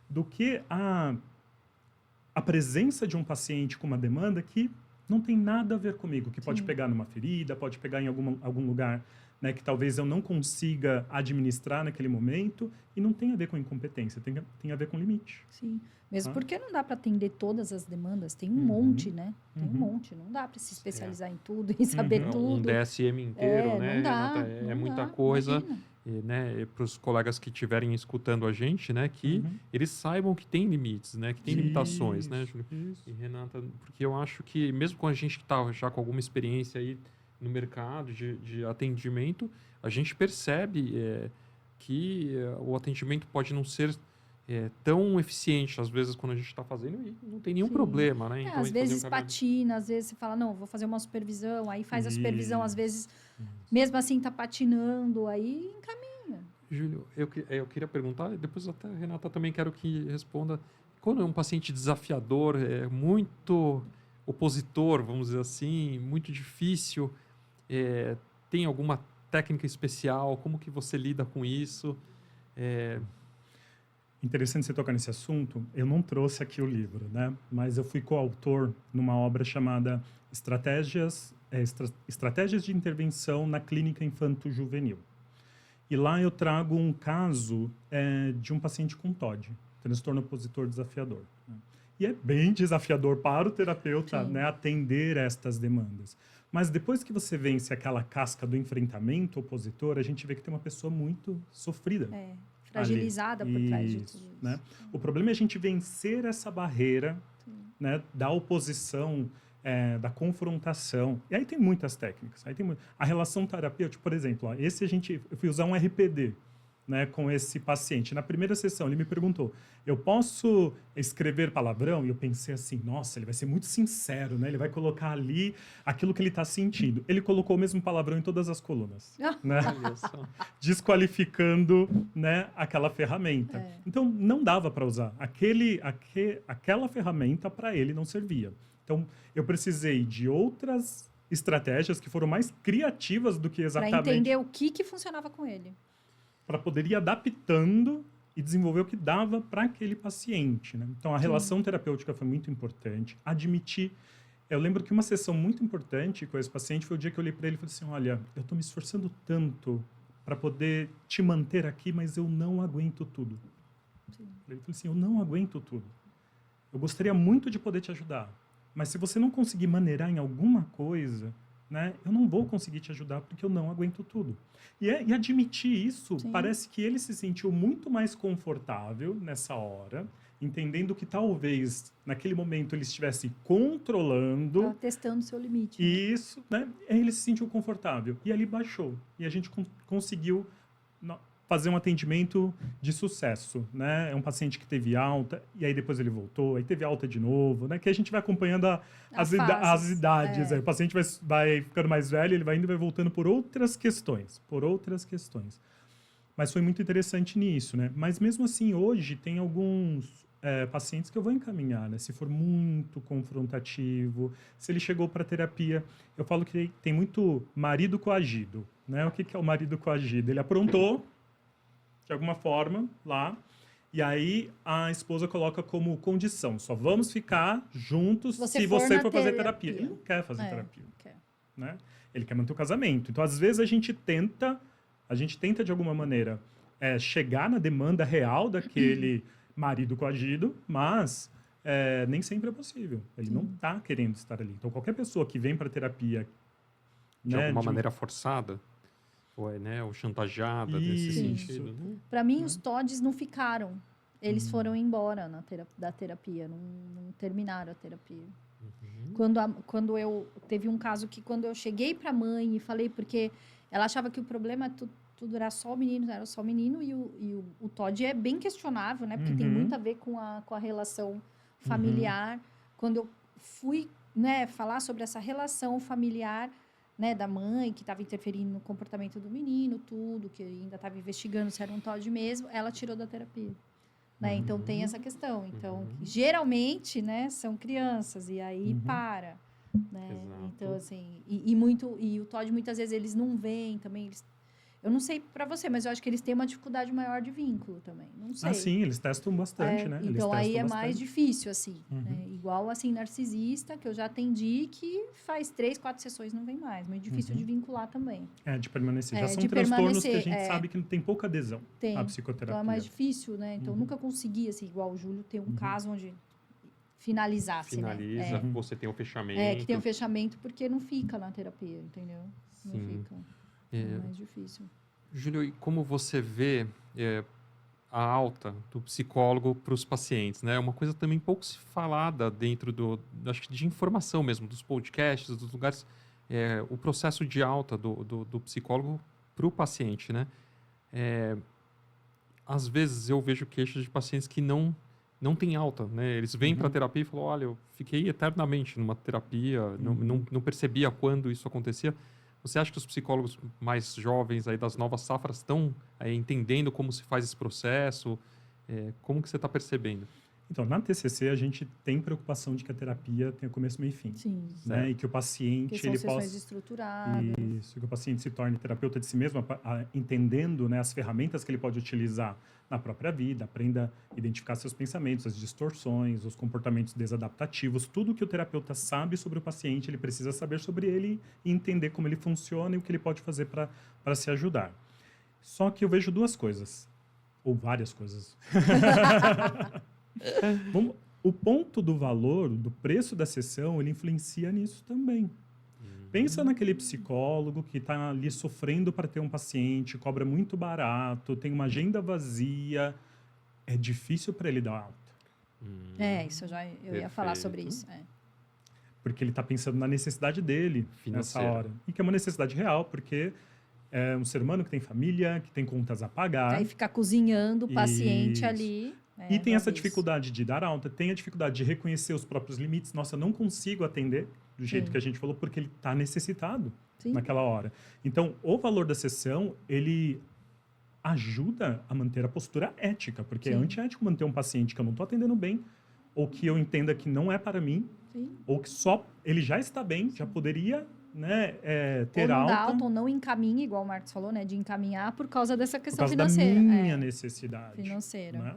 B: do que a presença de um paciente com uma demanda que não tem nada a ver comigo, que pode pegar numa ferida, pode pegar em algum lugar, né, que talvez eu não consiga administrar naquele momento, e não tem a ver com incompetência, tem a ver com limite.
A: Sim, mesmo porque não dá para atender todas as demandas, tem um monte, né? Tem um monte, não dá para se especializar em tudo e saber tudo.
C: Um DSM inteiro, né,
A: não dá,
C: Renata? É muita coisa. Né, para os colegas que estiverem escutando a gente, né, que eles saibam que tem limites, né, que tem limitações, né, Júlio? E Renata, porque eu acho que mesmo com a gente que está já com alguma experiência aí no mercado de atendimento, a gente percebe que o atendimento pode não ser tão eficiente, às vezes, quando a gente está fazendo, e não tem nenhum problema, né?
A: Então, às vezes patina, às vezes você fala, não, vou fazer uma supervisão, aí faz a supervisão, às vezes, mesmo assim está patinando, aí encaminha.
C: Júlio, eu queria perguntar, depois até a Renata também quero que responda, quando é um paciente desafiador, muito opositor, vamos dizer assim, muito difícil, tem alguma técnica especial? Como que você lida com isso?
B: Interessante você tocar nesse assunto. Eu não trouxe aqui o livro, né? Mas eu fui coautor numa obra chamada Estratégias de Intervenção na Clínica Infanto-Juvenil. E lá eu trago um caso de um paciente com TOD, transtorno opositor desafiador. Né? E é bem desafiador para o terapeuta, né, atender estas demandas. Mas depois que você vence aquela casca do enfrentamento opositor, a gente vê que tem uma pessoa muito sofrida.
A: Fragilizada
B: ali.
A: por trás de tudo isso.
B: Né? O problema é a gente vencer essa barreira, né, da oposição, da confrontação. E aí tem muitas técnicas. A relação terapêutica, por exemplo, eu fui usar um RPD, né, com esse paciente. Na primeira sessão, ele me perguntou, eu posso escrever palavrão? E eu pensei assim, nossa, ele vai ser muito sincero, né? Ele vai colocar ali aquilo que ele está sentindo. Ele colocou o mesmo palavrão em todas as colunas, né? Desqualificando, né, aquela ferramenta. Então, não dava para usar. Aquela ferramenta, para ele, não servia. Então, eu precisei de outras estratégias que foram mais criativas do que exatamente...
A: Para entender o que funcionava com ele.
B: Para poder ir adaptando e desenvolver o que dava para aquele paciente. Né? Então, a relação terapêutica foi muito importante. Admitir... Eu lembro que uma sessão muito importante com esse paciente foi o dia que eu olhei para ele e falei assim, olha, eu estou me esforçando tanto para poder te manter aqui, mas eu não aguento tudo. Ele falou assim, eu não aguento tudo. Eu gostaria muito de poder te ajudar, mas se você não conseguir maneirar em alguma coisa, né, eu não vou conseguir te ajudar porque eu não aguento tudo. E admitir isso, parece que ele se sentiu muito mais confortável nessa hora, entendendo que talvez naquele momento ele estivesse controlando.
A: Estava testando o seu limite.
B: Isso, né? Aí ele se sentiu confortável. E ali baixou. E a gente conseguiu fazer um atendimento de sucesso, né? É um paciente que teve alta, e aí depois ele voltou, aí teve alta de novo, né? Que a gente vai acompanhando as idades. Aí o paciente vai ficando mais velho, ele vai indo e vai voltando por outras questões. Mas foi muito interessante nisso, né? Mas mesmo assim, hoje, tem alguns pacientes que eu vou encaminhar, né? Se for muito confrontativo, se ele chegou para terapia. Eu falo que tem muito marido coagido, né? O que é o marido coagido? Ele aprontou, de alguma forma, lá, e aí a esposa coloca como condição, só vamos ficar juntos se você for fazer terapia. Ele não quer fazer terapia.
A: Não quer.
B: Né? Ele quer manter o casamento. Então, às vezes, a gente tenta de alguma maneira, chegar na demanda real daquele marido coagido, mas nem sempre é possível. Ele não está querendo estar ali. Então, qualquer pessoa que vem para terapia...
C: De alguma maneira forçada? foi, né, ou chantageada nesse
B: Isso.
C: sentido, né?
A: Para mim, os TODs não ficaram. Eles foram embora da terapia, não terminaram a terapia. Quando eu... Teve um caso que quando eu cheguei para a mãe e falei, porque ela achava que o problema tudo era só o menino, era só o menino, e o TOD é bem questionável, né? Porque tem muito a ver com a relação familiar. Quando eu fui, né, falar sobre essa relação familiar, né, da mãe, que estava interferindo no comportamento do menino, tudo, que ainda estava investigando se era um TOD mesmo, ela tirou da terapia. Né? Então, tem essa questão. Então, geralmente, né, são crianças, e aí para. Né?
C: Exato.
A: Então, assim, e o TOD, muitas vezes, eles não vêm também. Eu não sei para você, mas eu acho que eles têm uma dificuldade maior de vínculo também. Não sei.
B: Ah, sim, eles testam bastante, né?
A: Então,
B: Eles
A: aí
B: testam
A: é
B: bastante.
A: mais difícil, assim. Né? Igual, assim, narcisista, que eu já atendi, que faz 3, 4 sessões e não vem mais. Muito difícil de vincular também.
B: De permanecer. Já
A: É,
B: são
A: de
B: transtornos que a
A: permanecer,
B: gente sabe que tem pouca adesão à psicoterapia.
A: Então, é mais difícil, né? Então, nunca consegui, assim, igual o Júlio, ter um caso onde finalizasse,
C: Finaliza,
A: né?
C: você tem um fechamento.
A: Que tem um fechamento, porque não fica na terapia, entendeu? Não
C: Sim.
A: fica. É mais difícil.
C: Júlio, e como você vê a alta do psicólogo para os pacientes, né? Uma coisa também pouco se falada dentro acho que de informação mesmo, dos podcasts, dos lugares, o processo de alta do psicólogo para o paciente, né? Às vezes eu vejo queixas de pacientes que não têm alta, né? Eles vêm para a terapia e falam, olha, eu fiquei eternamente numa terapia, não percebia quando isso acontecia. Você acha que os psicólogos mais jovens aí das novas safras estão entendendo como se faz esse processo? Como que você está percebendo?
B: Então, na TCC, a gente tem preocupação de que a terapia tenha começo, meio e fim.
A: Sim.
B: Né? E que o paciente...
A: Que são
B: ele
A: sessões
B: possa...
A: estruturadas.
B: Isso, que o paciente se torne terapeuta de si mesmo, entendendo, né, as ferramentas que ele pode utilizar na própria vida, aprenda a identificar seus pensamentos, as distorções, os comportamentos desadaptativos, tudo que o terapeuta sabe sobre o paciente, ele precisa saber sobre ele e entender como ele funciona e o que ele pode fazer para se ajudar. Só que eu vejo duas coisas, ou várias coisas. O ponto do valor, do preço da sessão, ele influencia nisso também. Pensa naquele psicólogo que está ali sofrendo para ter um paciente, cobra muito barato, tem uma agenda vazia. É difícil para ele dar alta.
A: Isso eu ia falar sobre isso.
B: Porque ele está pensando na necessidade dele nessa hora. E que é uma necessidade real, porque é um ser humano que tem família, que tem contas a pagar.
A: Aí ficar cozinhando o paciente ali.
B: E tem essa dificuldade de dar alta, tem a dificuldade de reconhecer os próprios limites. Nossa, eu não consigo atender do jeito que a gente falou, porque ele está necessitado naquela hora. Então, o valor da sessão, ele ajuda a manter a postura ética, porque é antiético manter um paciente que eu não estou atendendo bem, ou que eu entenda que não é para mim, ou que só ele já está bem, já poderia, né, ter
A: ou não
B: alta.
A: dá alta, ou não encaminha, igual o Marcos falou, né, de encaminhar por causa dessa questão
B: financeira. Por causa da minha necessidade.
A: Financeira.
B: Né?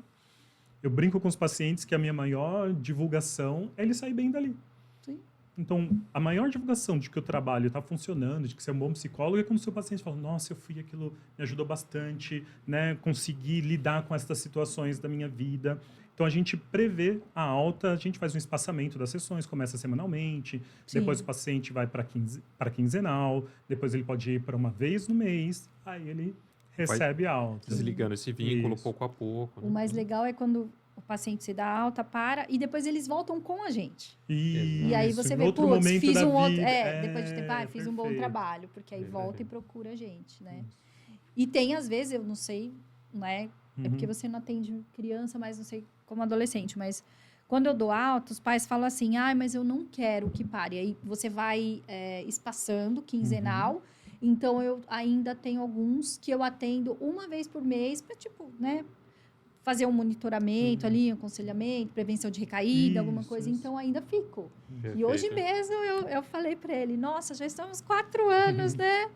B: Eu brinco com os pacientes que a minha maior divulgação é ele sair bem dali.
A: Sim.
B: Então, a maior divulgação de que o trabalho está funcionando, de que você é um bom psicólogo, é quando o seu paciente fala, nossa, eu fui, aquilo me ajudou bastante, né? Consegui lidar com essas situações da minha vida. Então, a gente prevê a alta, a gente faz um espaçamento das sessões, começa semanalmente, depois o paciente vai para quinzenal, depois ele pode ir para uma vez no mês, aí ele recebe a alta.
C: Desligando esse vínculo pouco a pouco.
A: Né? O mais legal é quando o paciente se dá alta, para, e depois eles voltam com a gente.
B: E
A: aí você vê, putz, fiz um outro... depois de tempo, fiz um bom trabalho, porque aí volta e procura a gente, né? E tem, às vezes, eu não sei, né? É porque você não atende criança, mas não sei como adolescente, mas quando eu dou alta, os pais falam assim, mas eu não quero que pare. Aí você vai espaçando, quinzenal. Então, eu ainda tenho alguns que eu atendo uma vez por mês para, tipo, né? Fazer um monitoramento ali, um aconselhamento, prevenção de recaída, alguma coisa. Então, ainda fico.
C: Perfeito.
A: E hoje mesmo eu falei para ele, nossa, já estamos 4 anos, né?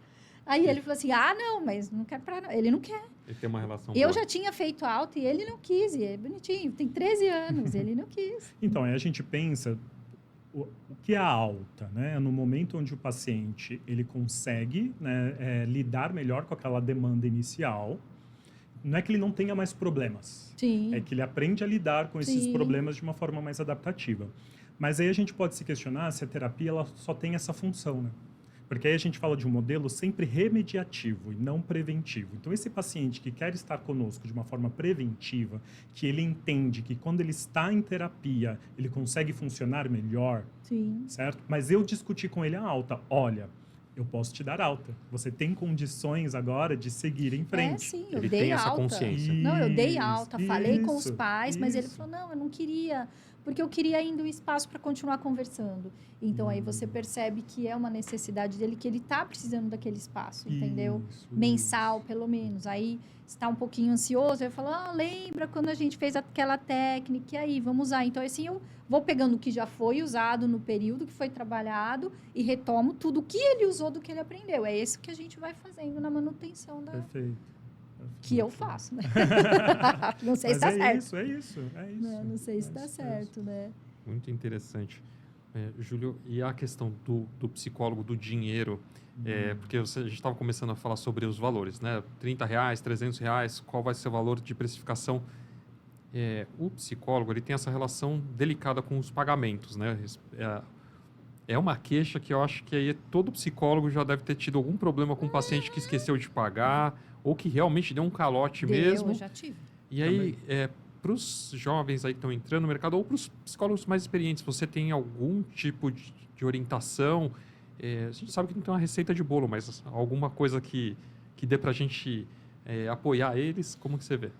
A: Aí ele falou assim, não, mas não quero parar. Ele não quer.
C: Ele tem uma relação
A: Eu
C: boa.
A: já tinha feito alta e ele não quis. E é bonitinho, tem 13 anos, ele não quis.
B: Então, aí a gente pensa... O que é a alta, né? No momento onde o paciente ele consegue, né, lidar melhor com aquela demanda inicial, não é que ele não tenha mais problemas, é que ele aprende a lidar com esses problemas de uma forma mais adaptativa. Mas aí a gente pode se questionar se a terapia ela só tem essa função, né? Porque aí a gente fala de um modelo sempre remediativo e não preventivo. Então, esse paciente que quer estar conosco de uma forma preventiva, que ele entende que quando ele está em terapia, ele consegue funcionar melhor,
A: Sim.
B: certo? Mas eu discuti com ele a alta. Olha, eu posso te dar alta. Você tem condições agora de seguir em frente.
A: Sim, eu
C: Ele
A: dei
C: tem essa
A: alta.
C: consciência.
A: Não, eu dei alta, falei com os
B: Isso,
A: pais, mas ele
B: isso.
A: falou, não, eu não queria, porque eu queria ainda o espaço para continuar conversando. Então, aí você percebe que é uma necessidade dele, que ele está precisando daquele espaço, entendeu?
B: Isso,
A: Mensal, pelo menos. Aí, está um pouquinho ansioso, eu falo, lembra quando a gente fez aquela técnica, e aí, vamos usar. Então, assim, eu vou pegando o que já foi usado no período que foi trabalhado e retomo tudo o que ele usou do que ele aprendeu. É isso que a gente vai fazendo na manutenção da...
B: Perfeito.
A: Que eu faço, né? Não sei se
B: Mas
A: dá certo.
B: É isso.
A: Não sei se dá
B: Isso,
A: certo, né?
C: Muito interessante. Júlio, e a questão do psicólogo, do dinheiro, porque a gente estava começando a falar sobre os valores, né? R$30, R$300, qual vai ser o valor de precificação? O psicólogo, ele tem essa relação delicada com os pagamentos, né? É uma queixa que eu acho que aí todo psicólogo já deve ter tido algum problema com um paciente que esqueceu de pagar ou que realmente deu um calote mesmo.
A: Eu já tive.
C: E aí, para os jovens aí que estão entrando no mercado ou para os psicólogos mais experientes, você tem algum tipo de orientação? A gente sabe que não tem uma receita de bolo, mas alguma coisa que dê para a gente apoiar eles, como que você vê?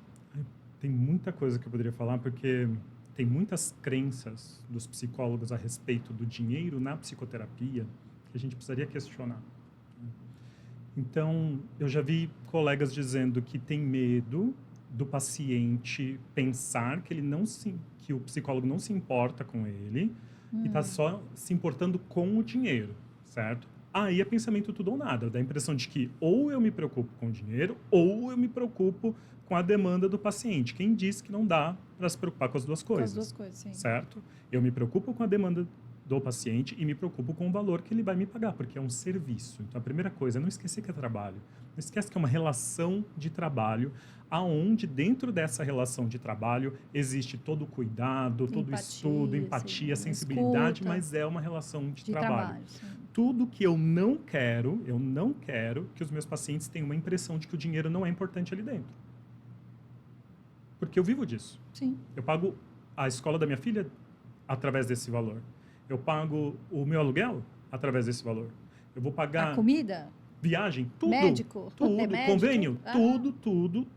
B: Tem muita coisa que eu poderia falar, porque tem muitas crenças dos psicólogos a respeito do dinheiro na psicoterapia que a gente precisaria questionar. Então, eu já vi colegas dizendo que tem medo do paciente pensar que que o psicólogo não se importa com ele e está só se importando com o dinheiro, certo? Aí é pensamento tudo ou nada. Dá a impressão de que ou eu me preocupo com o dinheiro ou eu me preocupo com a demanda do paciente. Quem diz que não dá para se preocupar com as duas coisas?
A: Com as duas coisas, sim.
B: Certo? Eu me preocupo com a demanda do paciente e me preocupo com o valor que ele vai me pagar, porque é um serviço. Então, a primeira coisa é não esquecer que é trabalho. Não esquece que é uma relação de trabalho, aonde dentro dessa relação de trabalho existe todo o cuidado, todo o estudo, empatia, sensibilidade,
A: escuta,
B: mas é uma relação de trabalho.
A: Sim.
B: Tudo que eu não quero que os meus pacientes tenham uma impressão de que o dinheiro não é importante ali dentro. Porque eu vivo disso.
A: Sim.
B: Eu pago a escola da minha filha através desse valor. Eu pago o meu aluguel através desse valor. Eu vou pagar...
A: A comida?
B: Viagem, tudo.
A: Médico?
B: Tudo,
A: médico,
B: convênio,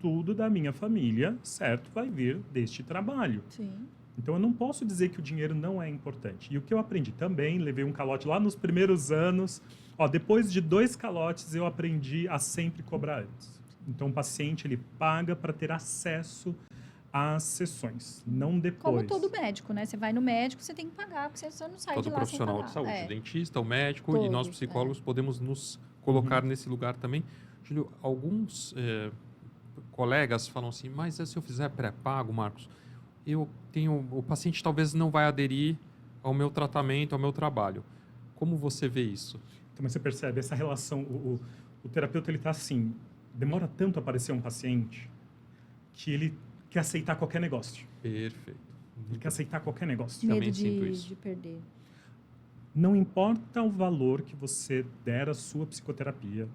B: tudo da minha família, certo? Vai vir deste trabalho.
A: Sim.
B: Então, eu não posso dizer que o dinheiro não é importante. E o que eu aprendi também, levei um calote lá nos primeiros anos. Depois de 2 calotes, eu aprendi a sempre cobrar antes. Então, o paciente, ele paga para ter acesso às sessões, não depois.
A: Como todo médico, né? Você vai no médico, você tem que pagar, porque você não sai
C: Todo
A: de lá sem
C: profissional
A: pagar.
C: de saúde, o dentista, o médico
A: Todos,
C: e nós psicólogos podemos nos colocar nesse lugar também. Júlio, alguns colegas falam assim, mas se eu fizer pré-pago, Marcos, o paciente talvez não vai aderir ao meu tratamento, ao meu trabalho. Como você vê isso?
B: Então, você percebe essa relação, o terapeuta, ele está assim, demora tanto a aparecer um paciente que ele quer aceitar qualquer negócio.
C: Perfeito.
B: Ele quer aceitar qualquer negócio.
A: Medo
C: Também sinto
A: de
C: isso.
A: perder.
B: Não importa o valor que você der à sua psicoterapia,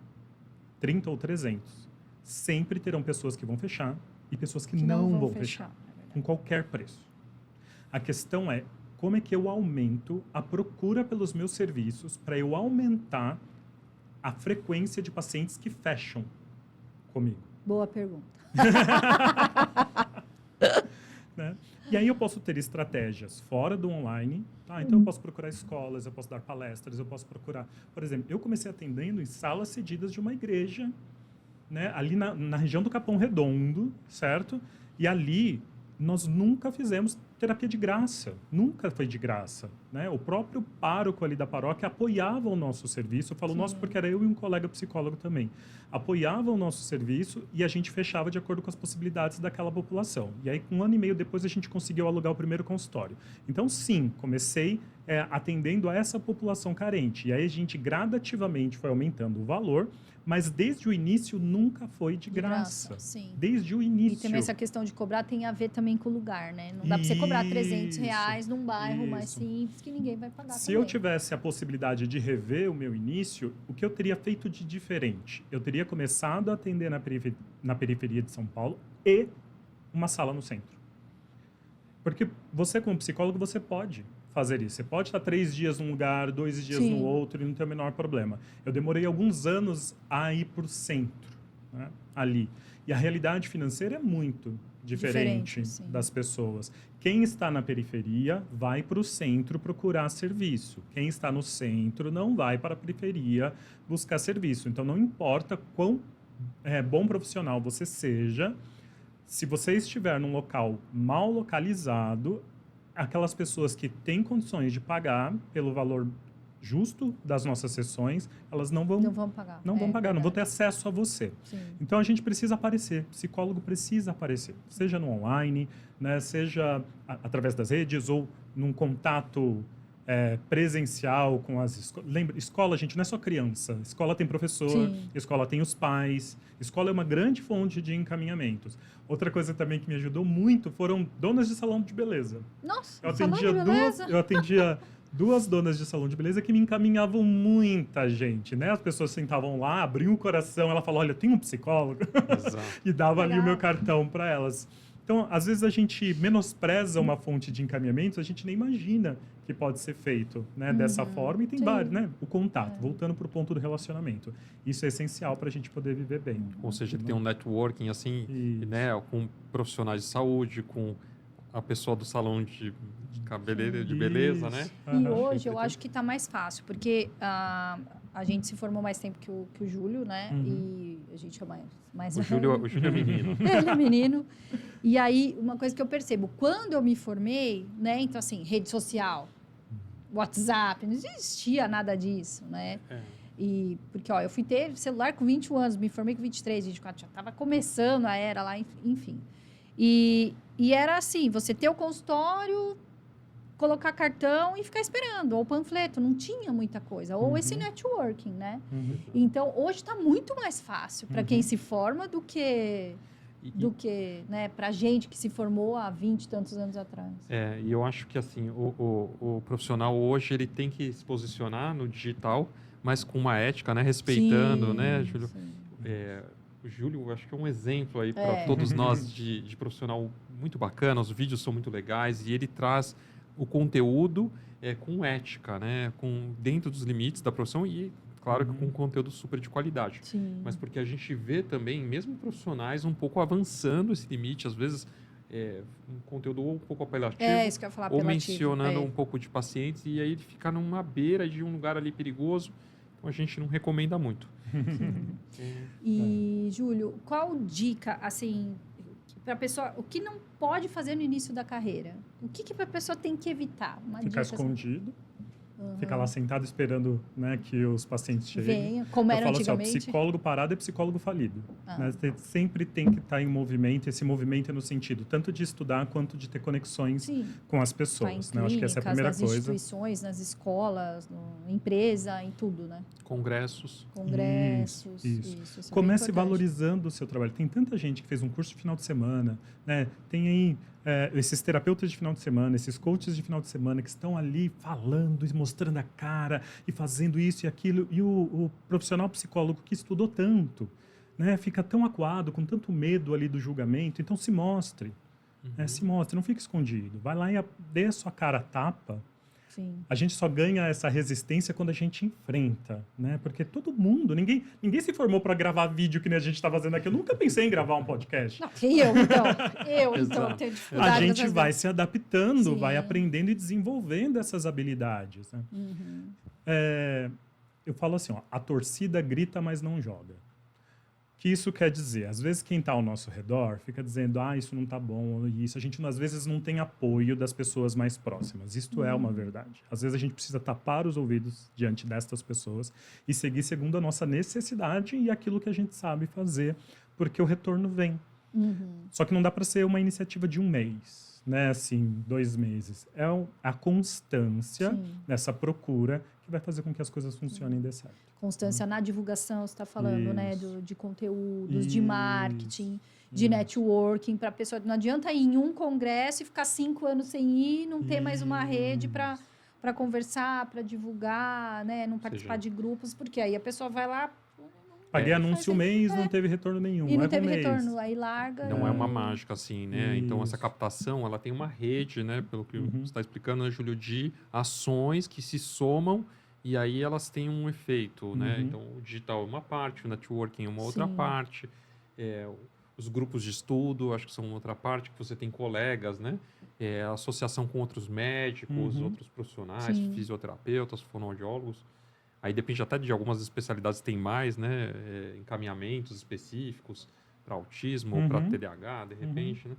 B: 30 ou 300, sempre terão pessoas que vão fechar e pessoas que não vão fechar. Com qualquer preço. A questão é, como é que eu aumento a procura pelos meus serviços para eu aumentar a frequência de pacientes que fecham comigo?
A: Boa pergunta.
B: Né? E aí eu posso ter estratégias fora do online, tá? Então eu posso procurar escolas, eu posso dar palestras, eu posso procurar... Por exemplo, eu comecei atendendo em salas cedidas de uma igreja, né? Ali na região do Capão Redondo, certo? E ali nós nunca fizemos terapia de graça, nunca foi de graça, né? O próprio pároco ali da paróquia apoiava o nosso serviço, eu falo nosso porque era eu e um colega psicólogo também, apoiava o nosso serviço e a gente fechava de acordo com as possibilidades daquela população. E aí, 1 ano e meio depois, a gente conseguiu alugar o primeiro consultório. Então, sim, comecei atendendo a essa população carente. E aí a gente gradativamente foi aumentando o valor, mas desde o início nunca foi de graça.
A: Sim.
B: Desde o início.
A: E também essa questão de cobrar tem a ver também com o lugar, né? Não dá para você cobrar R$300 num bairro mais simples, que ninguém vai pagar
B: Se
A: também.
B: eu tivesse a possibilidade de rever o meu início, o que eu teria feito de diferente? Eu teria começado a atender na periferia de São Paulo e uma sala no centro. Porque você, como psicólogo, você pode fazer isso. Você pode estar 3 dias num lugar, 2 dias
A: Sim.
B: no outro e não ter o menor problema. Eu demorei alguns anos a ir para o centro, né, ali. E a realidade financeira é muito diferente
A: sim.
B: das pessoas. Quem está na periferia vai para o centro procurar serviço. Quem está no centro não vai para a periferia buscar serviço. Então, não importa quão bom profissional você seja, se você estiver num local mal localizado, aquelas pessoas que têm condições de pagar pelo valor justo das nossas sessões, elas não vão
A: pagar.
B: não vão pagar, não vão ter
A: verdade.
B: acesso a você.
A: Sim.
B: Então a gente precisa aparecer, psicólogo precisa aparecer, seja no online, né, seja através das redes ou num contato presencial com as escolas. Lembra, escola, gente, não é só criança. Escola tem professor,
A: Sim.
B: escola tem os pais. Escola é uma grande fonte de encaminhamentos. Outra coisa também que me ajudou muito foram donas de salão de beleza.
A: Nossa,
B: Eu
A: salão de
B: atendia
A: beleza?
B: eu atendia 2 donas de salão de beleza que me encaminhavam muita gente, né? As pessoas sentavam lá, abriam o coração, ela falou, olha, tem um psicólogo?
C: Exato.
B: E dava ali o
A: Legal.
B: meu cartão para elas. Então, às vezes a gente menospreza uma fonte de encaminhamento, a gente nem imagina que pode ser feito, né, dessa forma. E tem
A: Sim.
B: vários, né? O contato, voltando para o ponto do relacionamento. Isso é essencial para a gente poder viver bem.
C: Ou seja, ele tem um networking assim,
B: Isso.
C: né, com profissionais de saúde, com a pessoa do salão de cabeleireiro, de beleza, né?
B: Isso.
A: E
B: Aham.
A: hoje eu acho que está mais fácil, porque a gente se formou mais tempo que o Júlio, né?
B: Uhum.
A: E a gente é mais
C: O Júlio é menino.
A: Ele é menino. E aí, uma coisa que eu percebo, quando eu me formei, né? Então, assim, rede social, WhatsApp, não existia nada disso, né? E, porque, ó, eu fui ter celular com 21 anos, me formei com 23, 24, já estava começando a era lá, enfim. E era assim, você ter o consultório, colocar cartão e ficar esperando, ou panfleto, não tinha muita coisa. Ou esse networking, né?
B: Uhum.
A: Então, hoje está muito mais fácil para quem
B: Uhum.
A: se forma do que né, para gente que se formou há 20 e tantos anos atrás.
C: E eu acho que assim, o profissional hoje ele tem que se posicionar no digital, mas com uma ética, né? Respeitando,
A: Sim,
C: né, Júlio?
A: sim.
C: O Júlio, eu acho que é um exemplo aí para todos nós de profissional muito bacana. Os vídeos são muito legais e ele traz o conteúdo com ética, né? Dentro dos limites da profissão e, claro, que com conteúdo super de qualidade.
A: Sim.
C: Mas porque a gente vê também, mesmo profissionais, um pouco avançando esse limite, às vezes um conteúdo ou um pouco apelativo,
A: Isso que eu ia falar,
C: ou
A: apelativo.
C: mencionando um pouco de pacientes, e aí ele fica numa beira de um lugar ali perigoso. Então a gente não recomenda muito.
A: E, Júlio, qual dica, assim, para a pessoa, o que não pode fazer no início da carreira? O que a pessoa tem que evitar? Uma
B: Ficar
A: dica,
B: escondido, ficar lá sentado esperando, né, que os pacientes cheguem.
A: venha, como era
B: Eu falo assim, ó,
A: antigamente.
B: psicólogo parado é psicólogo falido. Né? Você sempre tem que estar em movimento. Esse movimento é no sentido tanto de estudar quanto de ter conexões
A: Sim.
B: com as
A: Tá em
B: pessoas. Né? Eu acho que essa é a primeira
A: nas
B: coisa.
A: instituições, nas escolas, na empresa, em tudo, né?
C: Congressos.
A: Congressos.
B: Isso.
A: Isso é bem
B: Comece
A: importante.
B: valorizando o seu trabalho. Tem tanta gente que fez um curso de final de semana, né? Tem aí esses terapeutas de final de semana, esses coaches de final de semana que estão ali falando e mostrando a cara e fazendo isso e aquilo. E o profissional psicólogo que estudou tanto, né? Fica tão acuado, com tanto medo ali do julgamento. Então se mostre. Se mostre, não fique escondido. Vai lá e dê a sua cara a tapa.
A: Sim.
B: A gente só ganha essa resistência quando a gente enfrenta, né? Porque todo mundo, ninguém se formou para gravar vídeo que nem a gente está fazendo aqui. Eu nunca pensei em gravar um podcast.
A: Não, eu, então. Eu
C: Exato.
A: tenho dificuldade.
B: A
A: de
B: gente
A: fazer.
B: vai se adaptando,
A: Sim.
B: vai aprendendo e desenvolvendo essas habilidades, né? Eu falo assim, ó, a torcida grita, mas não joga. O que isso quer dizer? Às vezes quem está ao nosso redor fica dizendo, isso não está bom, isso. A gente às vezes não tem apoio das pessoas mais próximas. Isto é uma verdade. Às vezes a gente precisa tapar os ouvidos diante destas pessoas e seguir segundo a nossa necessidade e aquilo que a gente sabe fazer, porque o retorno vem. Só que não dá para ser uma iniciativa de um mês, né? Assim, 2 meses. É a constância nessa procura que vai fazer com que as coisas funcionem e dê certo.
A: Constância na divulgação, você está falando, né?
B: Isso.
A: De conteúdos, de
B: Isso.
A: marketing, de networking, para a pessoa. Não adianta ir em um congresso e ficar 5 anos sem ir, não ter mais uma rede para para conversar, para divulgar, né? Não participar de grupos, porque aí a pessoa vai lá...
B: Paguei anúncio um mês, não teve retorno nenhum.
A: E não
B: leva
A: teve
B: um mês.
A: retorno, aí larga.
C: Não é uma mágica assim, né? Então, essa
B: Isso.
C: captação, ela tem uma rede, né? Pelo que você está explicando, né, Júlio, de ações que se somam e aí elas têm um efeito, né? Então, o digital é uma parte, o networking é uma outra
A: Sim.
C: parte, os grupos de estudo, acho que são outra parte, que você tem colegas, né? A associação com outros médicos, outros profissionais,
A: Sim.
C: fisioterapeutas, fonoaudiólogos. Aí depende até de algumas especialidades, tem mais, né? Encaminhamentos específicos para autismo ou para TDAH, de repente, né?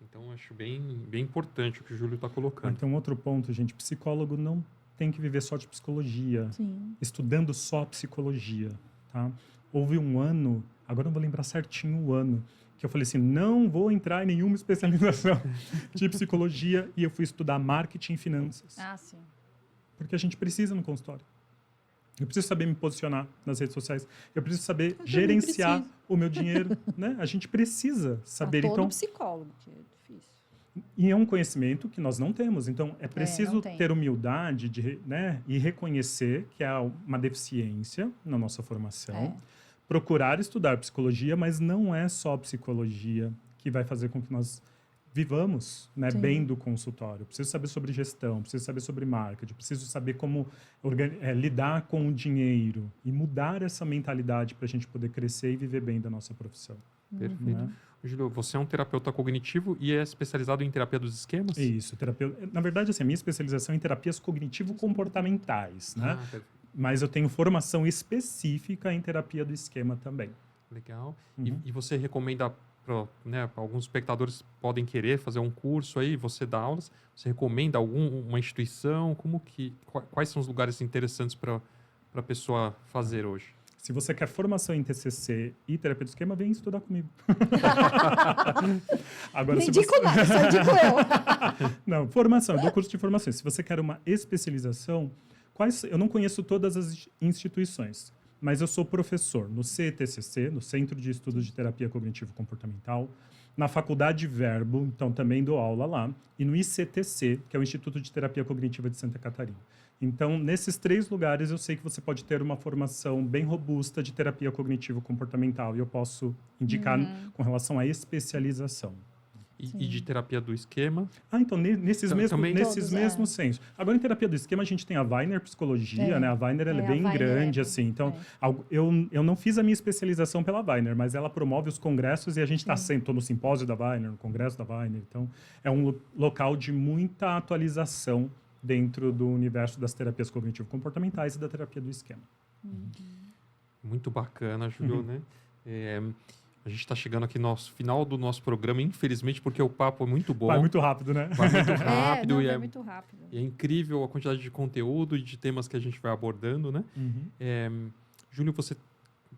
C: Então, acho bem importante o que o Júlio está colocando.
B: Então, outro ponto, gente. Psicólogo não tem que viver só de psicologia.
A: Sim.
B: Estudando só psicologia, tá? Houve um ano, agora não vou lembrar certinho o ano, que eu falei assim, não vou entrar em nenhuma especialização de psicologia e eu fui estudar marketing e finanças.
A: Ah, sim.
B: Porque a gente precisa no consultório. Eu preciso saber me posicionar nas redes sociais. Eu preciso saber gerenciar o meu dinheiro, né? A gente precisa saber.
A: Todo
B: Então,
A: psicólogo, que é difícil.
B: e é um conhecimento que nós não temos. Então, é preciso
A: não tem.
B: ter humildade de, né, e reconhecer que há uma deficiência na nossa formação. Procurar estudar psicologia, mas não é só psicologia que vai fazer com que nós vivamos, né, bem do consultório. Eu preciso saber sobre gestão, preciso saber sobre marketing, preciso saber como lidar com o dinheiro e mudar essa mentalidade para a gente poder crescer e viver bem da nossa profissão.
C: Perfeito.
B: Né?
C: Júlio, você é um terapeuta cognitivo e é especializado em terapia dos esquemas?
B: Isso, na verdade, assim, a minha especialização é em terapias cognitivo-comportamentais, né?
C: Perfeito.
B: Mas eu tenho formação específica em terapia do esquema também.
C: Legal. E você recomenda para alguns espectadores podem querer fazer um curso aí, você dá aulas, você recomenda alguma instituição? Quais são os lugares interessantes para a pessoa fazer hoje?
B: Se você quer formação em TCC e terapia do esquema, vem estudar comigo. Agora,
A: Não indico nada, só indico eu.
B: Não, formação, eu dou curso de formação. Se você quer uma especialização, eu não conheço todas as instituições, mas eu sou professor no CETCC, no Centro de Estudos de Terapia Cognitivo-Comportamental, na Faculdade Verbo, então também dou aula lá, e no ICTC, que é o Instituto de Terapia Cognitiva de Santa Catarina. Então, nesses 3 lugares, eu sei que você pode ter uma formação bem robusta de terapia cognitivo-comportamental, e eu posso indicar com relação à especialização.
C: E de terapia do esquema?
B: Então, nesses mesmos sensos. Agora, em terapia do esquema, a gente tem a Weiner Psicologia, né? A Weiner ela é bem grande, assim. Então, eu não fiz a minha especialização pela Weiner, mas ela promove os congressos e a gente está sempre no simpósio da Weiner, no congresso da Weiner. Então, é um local de muita atualização dentro do universo das terapias cognitivo-comportamentais e da terapia do esquema.
C: Muito bacana, Júlio, né? A gente está chegando aqui no final do nosso programa, infelizmente, porque o papo é muito bom.
B: Vai muito rápido, né?
C: Vai muito rápido.
A: Vai muito rápido.
C: E é incrível a quantidade de conteúdo e de temas que a gente vai abordando, né? Júlio, você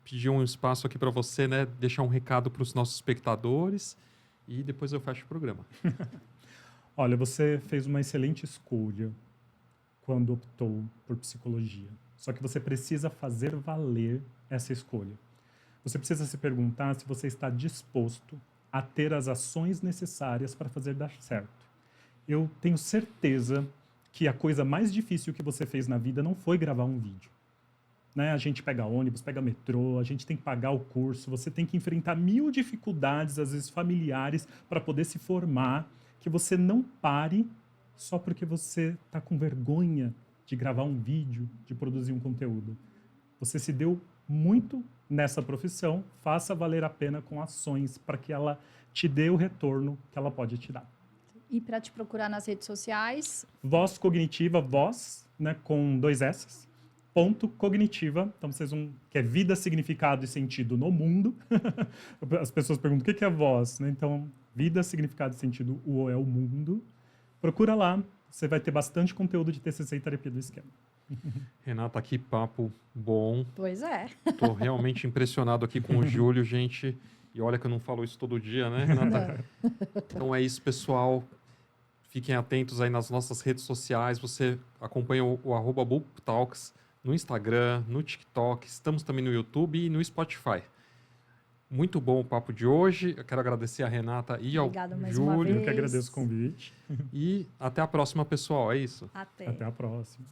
C: pediu um espaço aqui para você, né? Deixar um recado para os nossos espectadores e depois eu fecho o programa.
B: Olha, você fez uma excelente escolha quando optou por psicologia. Só que você precisa fazer valer essa escolha. Você precisa se perguntar se você está disposto a ter as ações necessárias para fazer dar certo. Eu tenho certeza que a coisa mais difícil que você fez na vida não foi gravar um vídeo. Né? A gente pega ônibus, pega metrô, a gente tem que pagar o curso, você tem que enfrentar 1000 dificuldades, às vezes familiares, para poder se formar, que você não pare só porque você está com vergonha de gravar um vídeo, de produzir um conteúdo. Você se deu muito nessa profissão, faça valer a pena com ações para que ela te dê o retorno que ela pode te dar.
A: E para te procurar nas redes sociais?
B: Voz Cognitiva, voz, né, com 2 S, ponto cognitiva. Então, vocês vão... que é vida, significado e sentido no mundo. As pessoas perguntam, o que é voz? Né? Então, vida, significado e sentido, o é o mundo. Procura lá, você vai ter bastante conteúdo de TCC e terapia do esquema.
C: Renata, que papo bom.
A: Pois é.
C: Estou realmente impressionado aqui com o Júlio, gente. E olha que eu não falo isso todo dia, né, Renata? Então é isso, pessoal. Fiquem atentos aí nas nossas redes sociais. Você acompanha o @BulpTalks no Instagram, no TikTok. Estamos também no YouTube e no Spotify. Muito bom o papo de hoje. Eu quero agradecer a Renata e ao
A: Obrigada mais uma
C: Júlio.
A: vez.
B: Eu que agradeço o convite.
C: E até a próxima, pessoal. É isso.
A: Até.
B: Até a próxima.